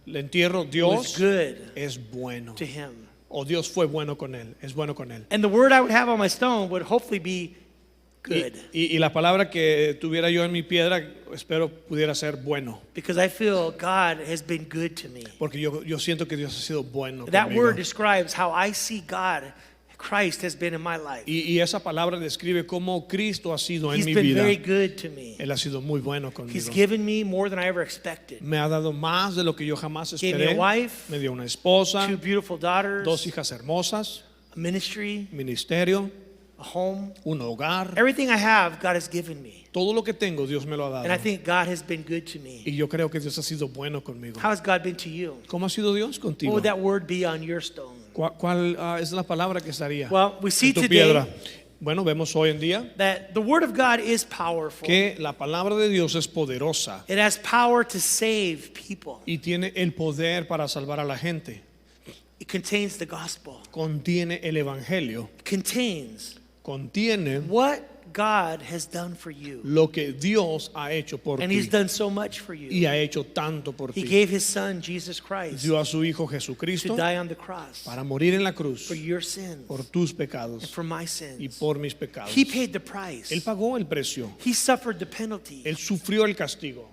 el entierro, was Dios good es bueno. to him. O Dios fue bueno con él, es bueno con él. And the word I would have on my stone would hopefully be good, Y la palabra que tuviera yo en mi piedra, espero pudiera ser bueno. because I feel God has been good to me. Porque yo siento que Dios ha sido bueno That conmigo. word describes how I see God, Christ has been in my life. Y esa palabra describe cómo Cristo ha sido en He's mi been vida. very good to me. Él ha sido muy bueno He's conmigo. given me more than I ever expected. Me ha dado más de lo que yo jamás Gave me a esperé. wife, Me dio una esposa, 2 beautiful daughters, dos hijas hermosas, a ministry, ministerio, a home. un hogar. Everything I have, God has given me. Todo lo que tengo, Dios me lo ha And I dado. think God has been good to me. Y yo creo que Dios ha sido bueno conmigo. How has God been to you? ¿Cómo ha sido Dios What contigo? would that word be on your stone? ¿Cuál es la palabra que estaría Well, we see en tu today piedra? Bueno, vemos hoy en día that the word of God is powerful. que la palabra de Dios es poderosa It has power to save people. y tiene el poder para salvar a la gente. It contains the gospel. Contiene el evangelio, It contains contiene what God has done for you. lo que Dios ha hecho por And ti He's done so much for you. y ha hecho tanto por He ti. gave His Son, Jesus Christ, Dio a su Hijo to Jesucristo die on the cross para morir en la cruz for your sins por tus and pecados for my y sins. por mis pecados. He paid the price. Él pagó el precio. He suffered the penalty. Él sufrió el castigo.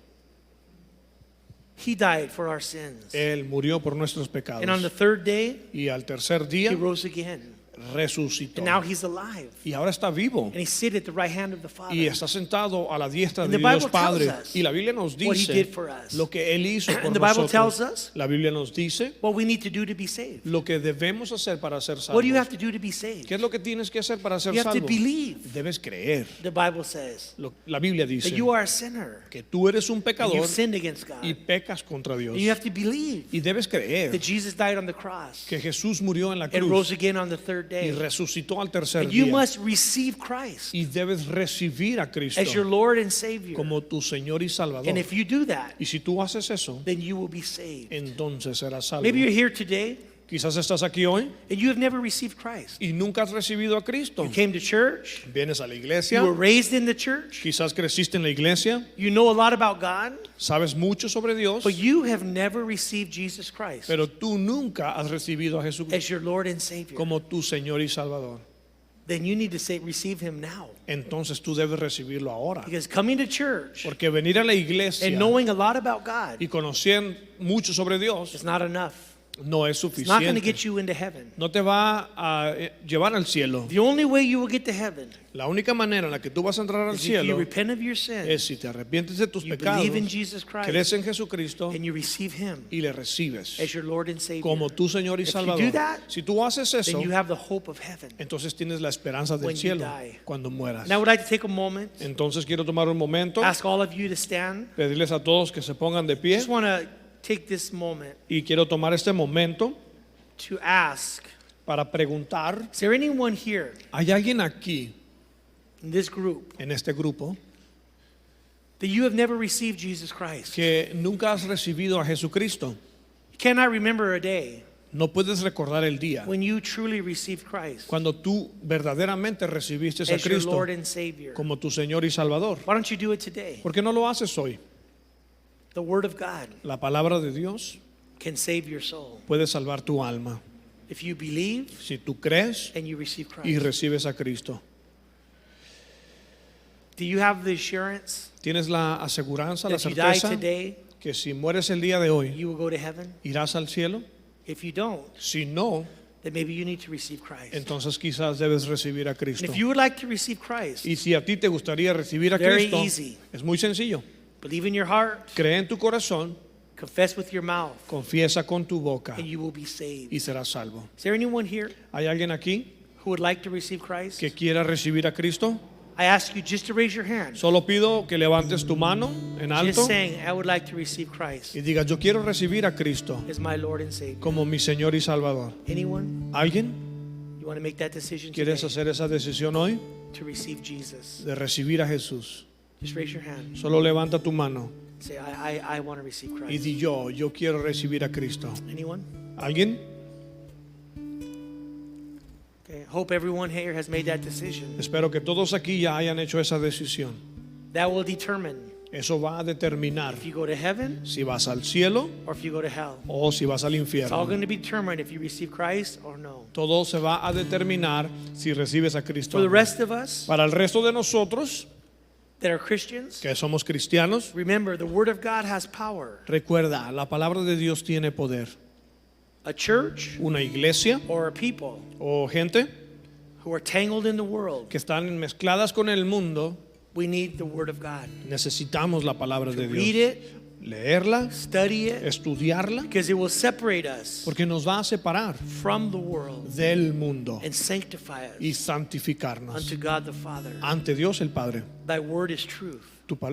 He died for our sins. Él murió por nuestros pecados. And on the third day, Y al tercer He día rose again. resucitó. And now He's alive. Y ahora está vivo. And He's seated at the right hand of the Father. Y está sentado a la diestra And de the Dios Bible Padre. tells us Y la Biblia nos what He dice did for us. lo que Él hizo por And the Bible tells nosotros. us La Biblia nos dice what we need to do to be saved. lo que debemos hacer para ser What do you salvos. have to do to be saved? ¿Qué es lo que tienes que hacer para ser You have to salvo? believe. Debes creer. The Bible says La Biblia that dice you are a sinner que tú eres un and pecador you've sinned against God. y pecas contra Dios. And you have to believe Y debes creer that Jesus died on the cross que Jesús murió en la and rose cruz again on the third third y day. resucitó al tercer And you día. must receive Christ Y debes recibir a Cristo as your Lord and Savior. como tu Señor y Salvador. And if you do that, Y si tú haces eso, then you will be saved. entonces serás salvo. Maybe you're here today Quizás estás aquí hoy and you have never received Christ. y nunca has recibido a Cristo. You came to church, Vienes a la you iglesia, were raised in the church, quizás creciste en la iglesia, you know a lot about God, sabes mucho sobre Dios, but you have never received Jesus Christ pero tú nunca has recibido a Jesucristo as your Lord and Savior. como tu Señor y Salvador. Then you need to say, receive Him now. Entonces tú debes recibirlo ahora. Because coming to church Porque venir a la iglesia and knowing a lot about God y conocer mucho sobre Dios is not enough. no es It's not going to suficiente. get you into heaven. No te va a llevar al cielo. The only way you will get to heaven La única manera en la que tú vas a entrar al is if you cielo repent of your sin, es si te arrepientes de tus you pecados, believe in Jesus crees Christ, en Jesucristo and you receive Him y le recibes as your Lord and Savior. como tu Señor y If you do Salvador. that, Si tú haces eso, then you have the hope of heaven. entonces tienes la esperanza del when you cielo die. cuando mueras. And I would like to take a moment, Entonces quiero tomar un momento, ask all of you to stand. pedirles a todos que se pongan de I pie just want to take this moment y quiero tomar este momento to ask, para preguntar, is there anyone here ¿hay alguien aquí in this group en este grupo that you have never received Jesus Christ? que nunca has recibido a Jesucristo? You cannot remember a day No puedes recordar el día when you truly received Christ cuando tú verdaderamente recibiste a as your Cristo Lord and Savior. como tu Señor y Salvador. Why don't you do it today? ¿Por qué no lo haces hoy? The Word of God La palabra de Dios can save your soul. puede salvar tu alma If you believe si tú crees and you receive y Christ. recibes a Cristo. Do you have the assurance Tienes la aseguranza, la that if you die certeza today, que si mueres el día de hoy you will go to heaven? irás al cielo. If you don't, Si no, then maybe you need to receive Christ. entonces quizás debes recibir a And Cristo. if you would like to receive Christ, Y si a ti te gustaría recibir a Very Cristo, easy. es muy sencillo. believe in your heart, Cree en tu corazón, confess with your mouth, confiesa con tu boca and you will be saved. y serás salvo. Is there anyone here ¿Hay alguien aquí who would like to receive Christ? que quiera recibir a Cristo? I ask you just to raise your hand. Solo pido que levantes tu mano en alto Just saying, I would like to receive Christ y digas, yo quiero recibir a Cristo as my Lord and Savior. como mi Señor y Salvador. Anyone? ¿Alguien? You want to make that decision ¿Quieres today hacer esa decisión hoy to receive Jesus? de recibir a Jesús? Just raise your hand. Solo levanta tu mano Say, I want to receive y Christ. di yo quiero recibir a Cristo. Anyone? ¿Alguien? Okay. Hope everyone here has made that decision. Espero que todos aquí ya hayan hecho esa decisión. That will determine Eso va a determinar if you go to heaven si vas al cielo or if you go to hell. o si vas al It's all infierno. going to be determined if you receive Christ or no. Todo se va a determinar si recibes a Cristo. For the rest of us Para el resto de nosotros, that are Christians, que somos cristianos, remember the Word of God has power. recuerda, la palabra de Dios tiene poder. A church Una iglesia or a people o gente who are tangled in the world, que están mezcladas con el mundo, we need the Word of God. necesitamos la palabra de Read Dios. it, Leerla, study it, estudiarla, because it will separate us porque nos va a separar from the world del mundo and sanctify y us santificarnos unto God the Father. ante Dios el Padre. Thy Word is truth.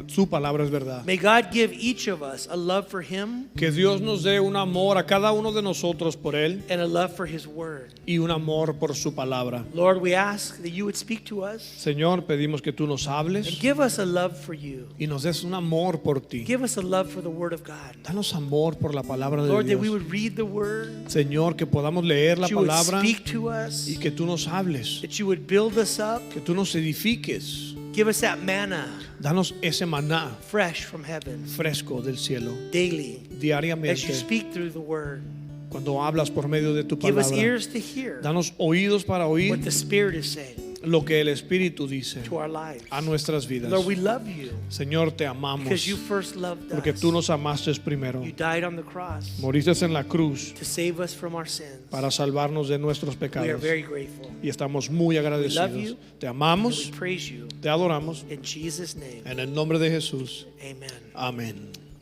Su palabra es verdad. May God give each of us a love for Him Que Dios nos dé un amor a cada uno de nosotros por Él and a love for His Word. y un amor por su palabra. Lord, we ask that you would speak to us Señor, pedimos que tú nos and hables give us a love for you. y nos des un amor por ti. Give us a love for the Word of God. Danos amor por la palabra de Lord, that we Dios. would read the Word, Señor, que podamos leer la that you would palabra speak to us, y que tú nos hables, that you would build us up, que tú nos edifiques. give us that manna Danos ese maná fresh from heaven fresco del cielo daily as you diariamente speak through the Word. cuando hablas por medio de tu Give us palabra. ears to hear Danos oídos para what oír the Spirit is saying lo que el Espíritu dice to our lives. a nuestras vidas. Lord, we love you Señor, te because amamos you first loved porque us. tú nos amaste primero. You died on the cross Moriste en la cruz to save us from our sins. para salvarnos de nuestros We are pecados very grateful. y estamos muy love agradecidos. you. Te And amamos, we praise you te adoramos in Jesus' name. en el nombre de Jesús. Amen. Amén.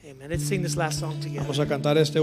Amen. Let's sing this last song together. Vamos a cantar este